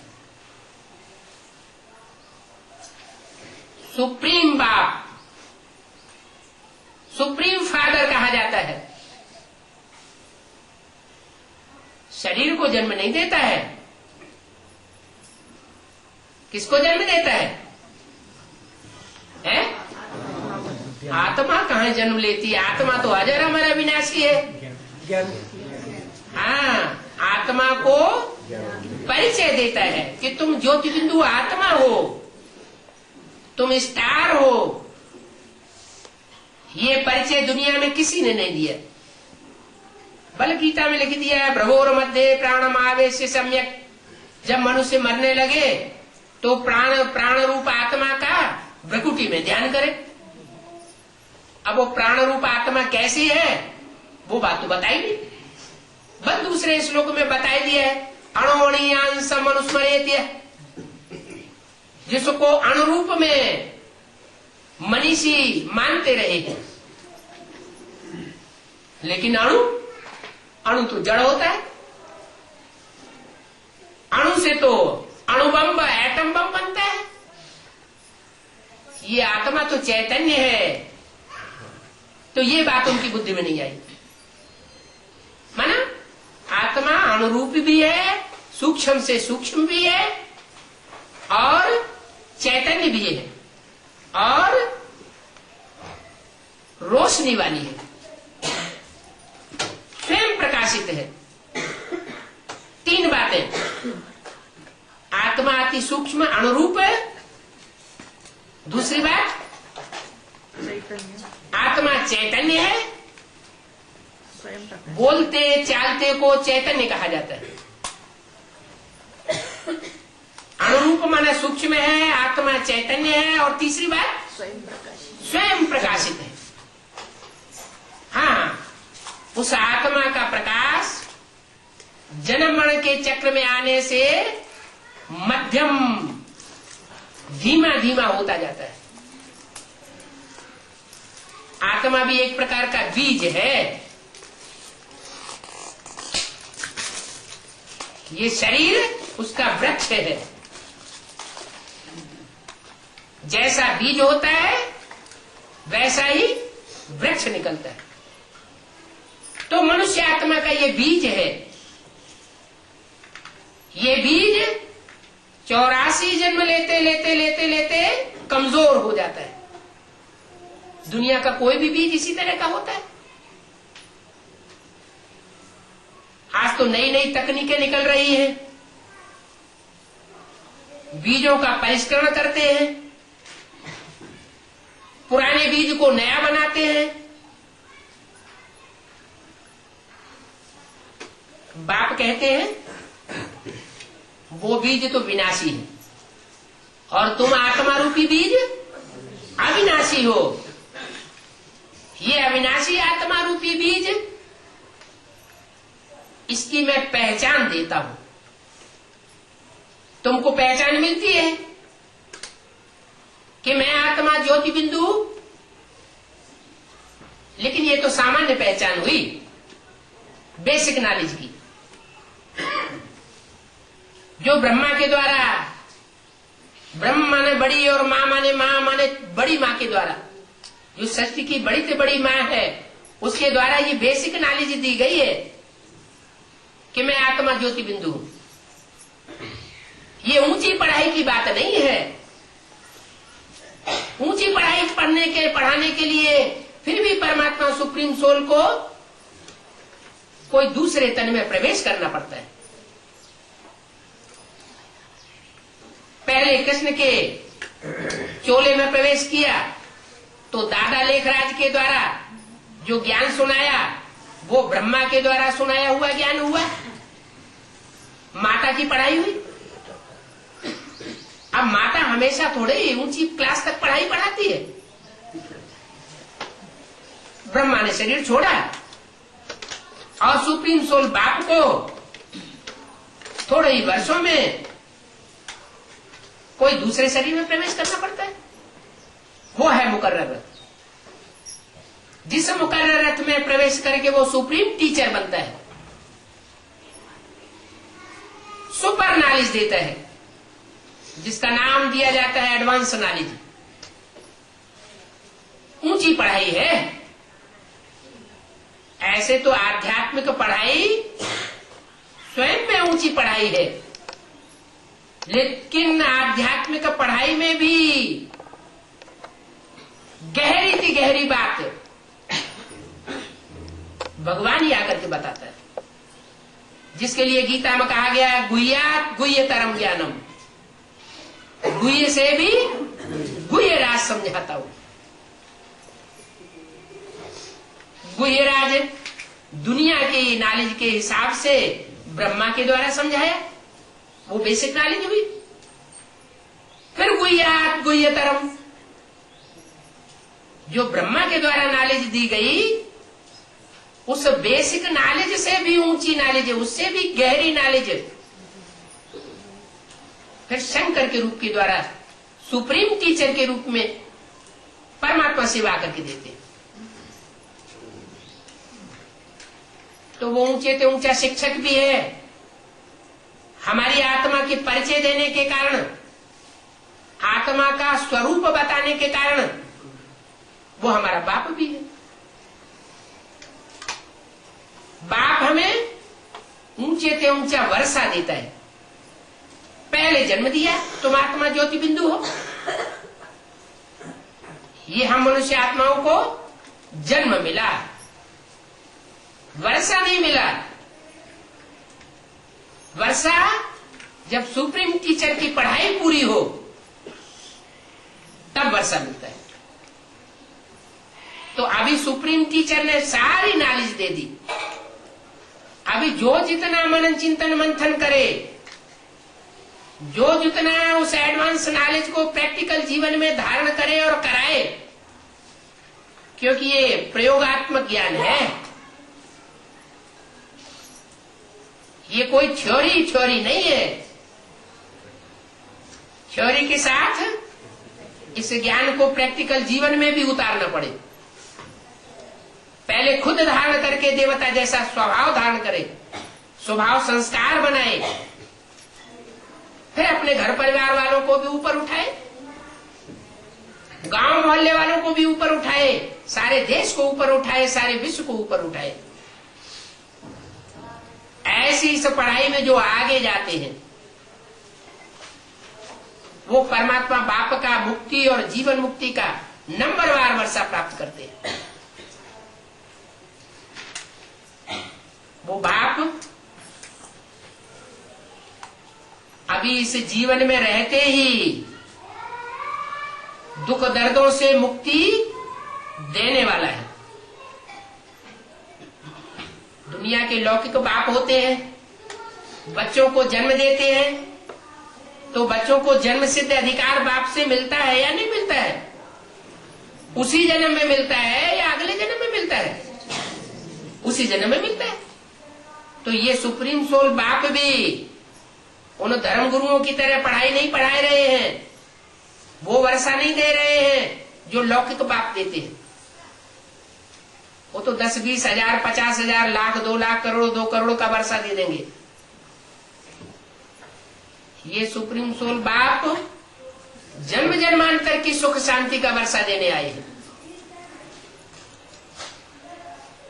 सुप्रीम बाप, सुप्रीम फादर कहा जाता है। शरीर को जन्म नहीं देता है, किसको जन्म देता है? आत्मा कहाँ जन्म लेती है? आत्मा तो अजर अमर अविनाशी है। हाँ, आत्मा को परिचय देता है कि तुम ज्योति बिंदु आत्मा हो, तुम स्टार हो। ये परिचय दुनिया में किसी ने नहीं दिया। बल गीता में लिख दिया है, भ्रगोर मध्य प्राणम आवेश सम्यक। जब मनुष्य मरने लगे तो प्राण रूप आत्मा का भ्रकुटी में ध्यान करे। अब वो प्राण रूप आत्मा कैसी है वो बात तो बताई नहीं, बस दूसरे श्लोक में बताई दिया है। अणोणीयांसम अनुस्मरेत्य, जिसको अणुरूप में मनीषी मानते रहे हैं। लेकिन अणु तो जड़ होता है। अणु से तो अणुबम एटम बम बनता है। ये आत्मा तो चैतन्य है। तो ये बात उनकी बुद्धि में नहीं आई। माना आत्मा अणुरूप भी है, सूक्ष्म से सूक्ष्म भी है और चैतन्य भी है और रोशनी वाली है, स्वयं प्रकाशित है। तीन बातें, आत्मा अति सूक्ष्म अणुरूप है। दूसरी बात, आत्मा चैतन्य है। बोलते चालते को चैतन्य कहा जाता है। अणुरूप माना सूक्ष्म है, आत्मा चैतन्य है और तीसरी बात स्वयं प्रकाशित है। हाँ, उस आत्मा का प्रकाश जन्म मरण के चक्र में आने से मध्यम धीमा धीमा होता जाता है। आत्मा भी एक प्रकार का बीज है। ये शरीर उसका वृक्ष है। जैसा बीज होता है वैसा ही वृक्ष निकलता है। तो मनुष्य आत्मा का ये बीज है। ये बीज 84 जन्म लेते लेते लेते लेते कमजोर हो जाता है। दुनिया का कोई भी बीज इसी तरह का होता है। आज तो नई नई तकनीकें निकल रही हैं, बीजों का परिष्करण करते हैं, पुराने बीज को नया बनाते हैं। बाप कहते हैं वो बीज तो विनाशी है और तुम आत्मा रूपी बीज अविनाशी हो। ये अविनाशी आत्मा रूपी बीज, इसकी मैं पहचान देता हूं। तुमको पहचान मिलती है कि मैं आत्मा ज्योति बिंदु लेकिन ये तो सामान्य पहचान हुई बेसिक नॉलेज की, जो ब्रह्मा के द्वारा, ब्रह्म माने बड़ी और मां माने बड़ी मां के द्वारा, जो सृष्टि की बड़ी से बड़ी मां है, उसके द्वारा ये बेसिक नॉलेज दी गई है कि मैं आत्मा ज्योति बिंदु हूं। ये ऊंची पढ़ाई की बात नहीं है। ऊंची पढ़ाई पढ़ाने के लिए फिर भी परमात्मा सुप्रीम सोल को कोई दूसरे तन में प्रवेश करना पड़ता है। पहले कृष्ण के चोले में प्रवेश किया तो दादा लेखराज के द्वारा जो ज्ञान सुनाया वो ब्रह्मा के द्वारा सुनाया हुआ ज्ञान हुआ, माता की पढ़ाई हुई। अब माता हमेशा थोड़े ही ऊंची क्लास तक पढ़ाई पढ़ाती है। ब्रह्मा ने शरीर छोड़ा और सुप्रीम सोल बाप को थोड़े ही वर्षों में कोई दूसरे शरीर में प्रवेश करना पड़ता है। वो है मुकर्रर रथ। जिस मुकर्रर रथ में प्रवेश करके वो सुप्रीम टीचर बनता है, सुपर नॉलेज देता है, जिसका नाम दिया जाता है एडवांस नॉलेज। ऊंची पढ़ाई है। ऐसे तो आध्यात्मिक पढ़ाई स्वयं में ऊंची पढ़ाई है, लेकिन आध्यात्मिक पढ़ाई में भी गहरी से गहरी बात भगवान ही आकर के बताता है, जिसके लिए गीता में कहा गया है गुह्यात् गुह्यतरम ज्ञानम, गुह्य से भी गुह्यराज समझाता हूं। गुह्यराज दुनिया की नॉलेज के हिसाब से ब्रह्मा के द्वारा समझाया, वो बेसिक नॉलेज हुई। फिर गुह्यात् गुह्यतरम, जो ब्रह्मा के द्वारा नॉलेज दी गई, उस बेसिक नॉलेज से भी ऊंची नॉलेज है, उससे भी गहरी नॉलेज है। फिर शंकर के रूप के द्वारा सुप्रीम टीचर के रूप में परमात्मा सेवा करके देते हैं। तो वो ऊंचे से ऊंचा शिक्षक भी है। हमारी आत्मा की परिचय देने के कारण, आत्मा का स्वरूप बताने के कारण वो हमारा बाप भी है। बाप हमें ऊंचे से ऊंचा वर्षा देता है। पहले जन्म दिया, तुम आत्मा ज्योति बिंदु हो। ये हम मनुष्य आत्माओं को जन्म मिला, वर्षा नहीं मिला। वर्षा जब सुप्रीम टीचर की पढ़ाई पूरी हो तब वर्षा मिलता है। तो अभी सुप्रीम टीचर ने सारी नॉलेज दे दी। अभी जो जितना मनन चिंतन मंथन करे, जो जितना उस एडवांस नॉलेज को प्रैक्टिकल जीवन में धारण करे और कराए, क्योंकि ये प्रयोगात्मक ज्ञान है, ये कोई थ्योरी नहीं है। थ्योरी के साथ इस ज्ञान को प्रैक्टिकल जीवन में भी उतारना पड़े। पहले खुद धारण करके देवता जैसा स्वभाव धारण करे, स्वभाव संस्कार बनाए, फिर अपने घर परिवार वालों को भी ऊपर उठाए, गांव मोहल्ले वालों को भी ऊपर उठाए, सारे देश को ऊपर उठाए, सारे विश्व को ऊपर उठाए। ऐसी इस पढ़ाई में जो आगे जाते हैं वो परमात्मा बाप का मुक्ति और जीवन मुक्ति का नंबरवार वर्षा प्राप्त करते हैं। वो बाप अभी इस जीवन में रहते ही दुख दर्दों से मुक्ति देने वाला है। दुनिया के लौकिक बाप होते हैं, बच्चों को जन्म देते हैं, तो बच्चों को जन्म सिद्ध अधिकार बाप से मिलता है या नहीं मिलता है? उसी जन्म में मिलता है या अगले जन्म में मिलता है? उसी जन्म में मिलता है। तो ये सुप्रीम सोल बाप भी उन धर्म गुरुओं की तरह पढ़ाई नहीं पढ़ा रहे हैं, वो वर्षा नहीं दे रहे हैं जो लौकिक बाप देते हैं। वो तो 10, 20 हजार, 50 हजार, लाख, 2 लाख, करोड़, 2 करोड़ का वर्षा दे देंगे। ये सुप्रीम सोल बाप जन्म जन्मांतर की सुख शांति का वर्षा देने आए हैं।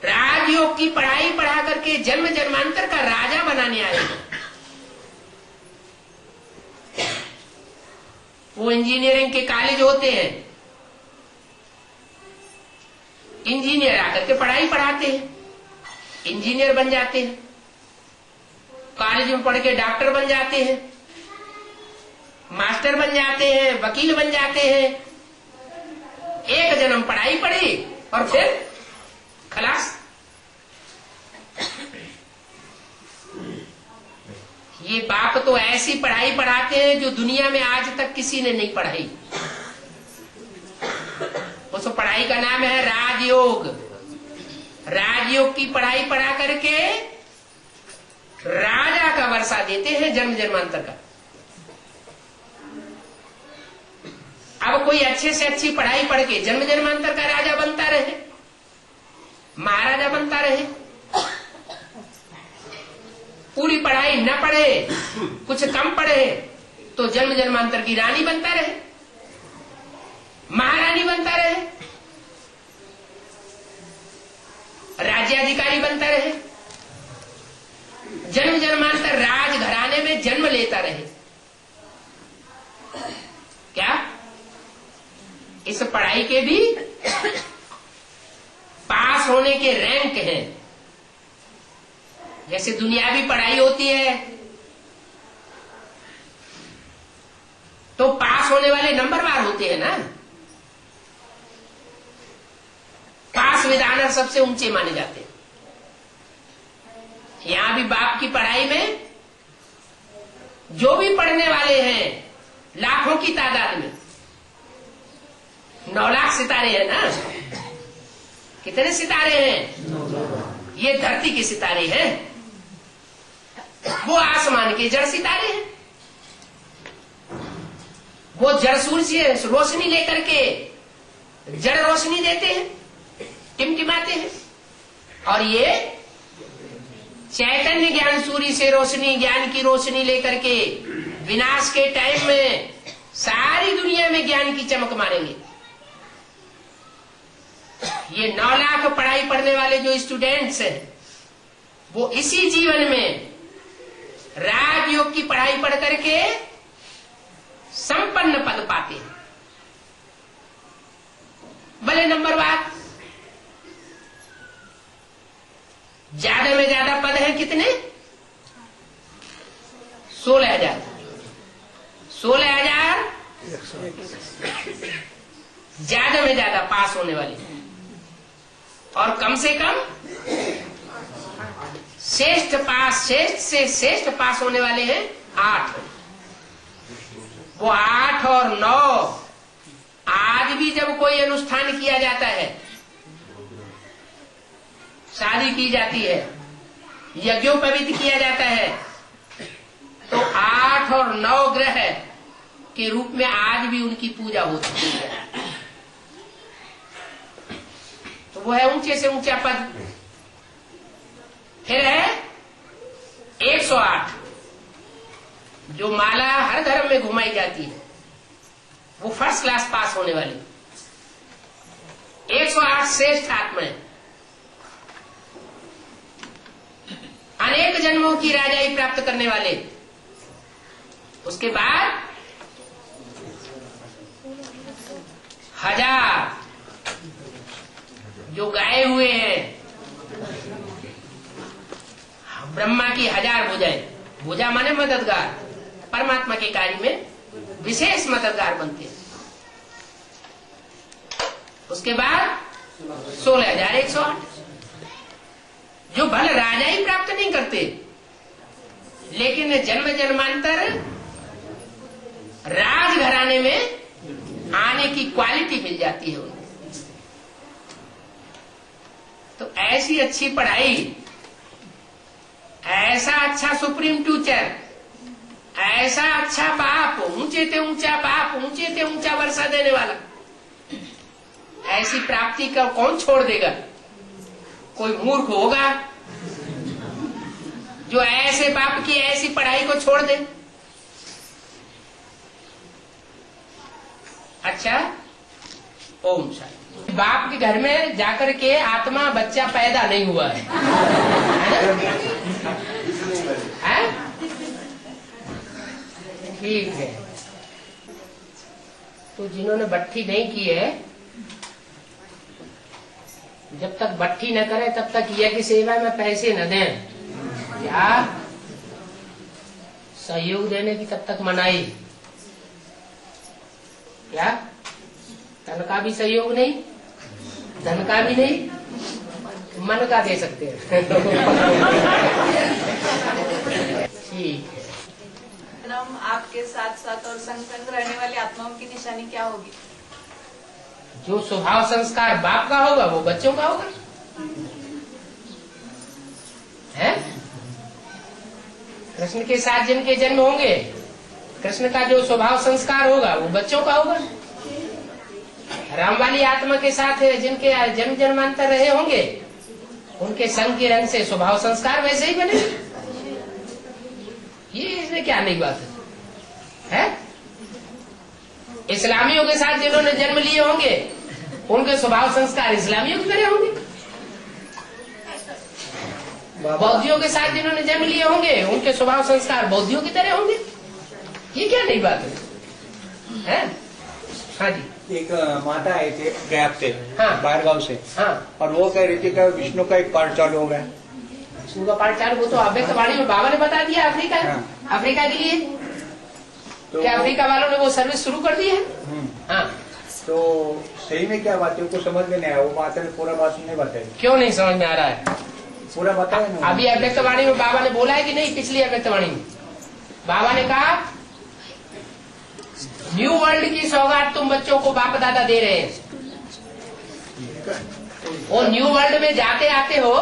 राजयोग की पढ़ाई पढ़ा करके जन्म जन्मांतर का राजा बनाने आए हैं। वो इंजीनियरिंग के कॉलेज होते हैं, इंजीनियर आकर के पढ़ाई पढ़ाते हैं, इंजीनियर बन जाते हैं। कॉलेज में पढ़ के डॉक्टर बन जाते हैं, मास्टर बन जाते हैं, वकील बन जाते हैं। एक जन्म पढ़ाई पढ़ी और फिर खलास। ये बाप तो ऐसी पढ़ाई पढ़ाते हैं जो दुनिया में आज तक किसी ने नहीं पढ़ाई। उस पढ़ाई का नाम है राजयोग। राजयोग की पढ़ाई पढ़ा करके राजा का वर्षा देते हैं जन्म जन्मांतर का। अब कोई अच्छे से अच्छी पढ़ाई पढ़ के जन्म जन्मांतर का राजा बनता रहे, महाराजा बनता रहे। पूरी पढ़ाई न पढ़े, कुछ कम पढ़े तो जन्म जन्मांतर की रानी बनता रहे, महारानी बनता रहे, राज्याधिकारी बनता रहे, जन्म जन्मांतर राज घराने में जन्म लेता रहे। क्या इस पढ़ाई के भी पास होने के रैंक हैं? जैसे दुनियावी पढ़ाई होती है तो पास होने वाले नंबरवार होते हैं ना। पास विधानर सबसे ऊंचे माने जाते हैं। यहां भी बाप की पढ़ाई में जो भी पढ़ने वाले हैं लाखों की तादाद में, 9 लाख सितारे हैं ना। कितने सितारे हैं? ये धरती के सितारे हैं, वो आसमान के जड़ सितारे हैं। वो जड़ सूर्य से रोशनी लेकर के जड़ रोशनी देते हैं, टिमटिमाते हैं। और ये चैतन्य ज्ञान सूर्य से रोशनी, ज्ञान की रोशनी लेकर के विनाश के टाइम में सारी दुनिया में ज्ञान की चमक मारेंगे। ये 9 लाख पढ़ाई पढ़ने वाले जो स्टूडेंट्स हैं वो इसी जीवन में राजयोग की पढ़ाई पढ़ करके संपन्न पद पाते हैं। भले नंबर बात ज्यादा में ज्यादा पद है कितने? 16,000। 16,000 ज्यादा में ज्यादा पास होने वाले, और कम से कम श्रेष्ठ पास, श्रेष्ठ से श्रेष्ठ पास होने वाले हैं 8। वो 8 और 9 आज भी जब कोई अनुष्ठान किया जाता है, शादी की जाती है, यज्ञोपवीत किया जाता है, तो 8 और 9 ग्रह के रूप में आज भी उनकी पूजा होती है। तो वो है ऊंचे से ऊंचा पद। फिर है 108 जो माला हर धर्म में घुमाई जाती है, वो फर्स्ट क्लास पास होने वाली। 108 श्रेष्ठ आत्माएं, अनेक जन्मों की राजाई प्राप्त करने वाले। उसके बाद 1000 जो गाए हुए हैं, ब्रह्मा की 1000 भुजाएं। भुजा माने मददगार, परमात्मा के कार्य में विशेष मददगार बनते हैं। उसके बाद 16,108 जो भल राजा ही प्राप्त नहीं करते, लेकिन जन्म जन्मांतर राजघराने में आने की क्वालिटी मिल जाती है उनको। तो ऐसी अच्छी पढ़ाई, ऐसा अच्छा सुप्रीम टीचर, ऐसा अच्छा बाप, ऊंचे ते ऊंचा बाप, ऊंचे ते ऊंचा वर्षा देने वाला, ऐसी प्राप्ति का कौन छोड़ देगा? कोई मूर्ख होगा जो ऐसे बाप की ऐसी पढ़ाई को छोड़ दे। अच्छा, ओम शांति। बाप के घर में जाकर के आत्मा बच्चा पैदा नहीं हुआ है, है? ठीक है। तो जिन्होंने भट्ठी नहीं की है, जब तक भट्ठी न करे तब तक यज्ञ सेवा में पैसे न दें, क्या सहयोग देने की तब तक मनाही, क्या तन का भी सहयोग नहीं, धन का भी नहीं, मन का दे सकते हैं। ठीक है। हम आपके साथ साथ और संग संग रहने वाली आत्माओं की निशानी क्या होगी? जो स्वभाव संस्कार बाप का होगा वो बच्चों का होगा, है? कृष्ण के साथ जिनके जन्म होंगे, कृष्ण का जो स्वभाव संस्कार होगा वो बच्चों का होगा। राम वाली आत्मा के साथ जिनके जन्म जन्मांतर रहे होंगे, उनके संग के रंग से स्वभाव संस्कार वैसे ही बने। ये इसमें क्या नई बात है? इस्लामियों के साथ जिन्होंने जन्म लिए होंगे, उनके स्वभाव संस्कार इस्लामियों की तरह होंगे। बौद्धियों के साथ जिन्होंने जन्म लिए होंगे, उनके स्वभाव संस्कार बौद्धियों की तरह होंगे। ये क्या नई बात है? हाँ जी। एक माता आए थे गैप से, हाँ। बाहर गाँव से, हाँ। और वो कह रही थी कि विष्णु का एक पार्ट चालू हो गया। विष्णु का पार्ट चालू, वो तो अव्यक्तवाणी में बाबा ने बता दिया। अफ्रीका, हाँ। अफ्रीका के लिए तो क्या अफ्रीका वालों ने वो सर्विस शुरू कर दी है? हाँ। तो सही में क्या बात है, उनको समझ में नहीं आया। वो माता ने पूरा बात नहीं बताई। क्यों नहीं समझ में आ रहा है? पूरा बताया ना। अभी अव्यक्तवाणी में बाबा ने बोला है कि नहीं? पिछली अव्यक्तवाणी में बाबा ने कहा न्यू वर्ल्ड की सौगात तुम बच्चों को बाप दादा दे रहे हैं। और न्यू वर्ल्ड में जाते आते हो।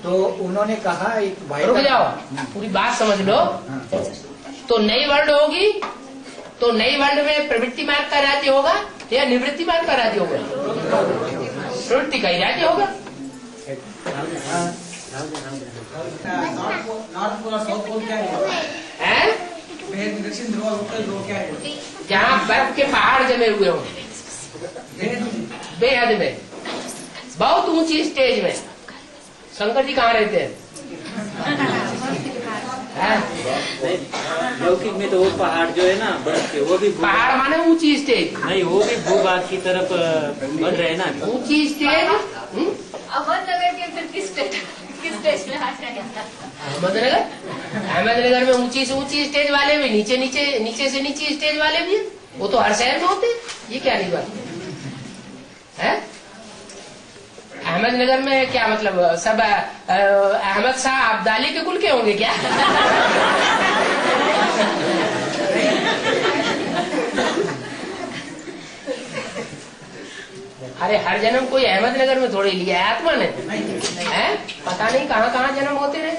तो उन्होंने कहा एक भाई, रुक जाओ, पूरी बात समझ लो। तो नई वर्ल्ड होगी तो नई वर्ल्ड में प्रवृत्ति मार्ग का राज्य होगा या निवृत्ति मार्ग का राज्य होगा? प्रवृत्ति का ही राज्य होगा। दक्षिण ध्रुव, उत्तर ध्रुव क्या है? जहाँ बर्फ के पहाड़ जमे हुए हों, बेहद में, बहुत ऊंची स्टेज में। शंकर जी कहाँ रहते हैं? लौकिक में तो वो पहाड़ जो है ना बर्फ के, वो भी पहाड़ माने ऊंची स्टेज नहीं, वो भी भूभाग की तरफ बढ़ रहे हैं ना। ऊंची स्टेज। अहमदनगर के फिर किस स्टेज में आ जाएगा? अहमदनगर में ऊंची से ऊंची स्टेज वाले भी, नीचे से नीचे स्टेज वाले भी हैं। वो तो हर शहर में होते हैं। ये क्या नहीं बात है? अहमदनगर में क्या मतलब सब अहमद शाह अब्दाली के कुल के होंगे क्या? अरे हर जन्म कोई अहमदनगर में थोड़ी लिया है आत्मा ने, है? पता नहीं कहाँ कहाँ जन्म होते रहे।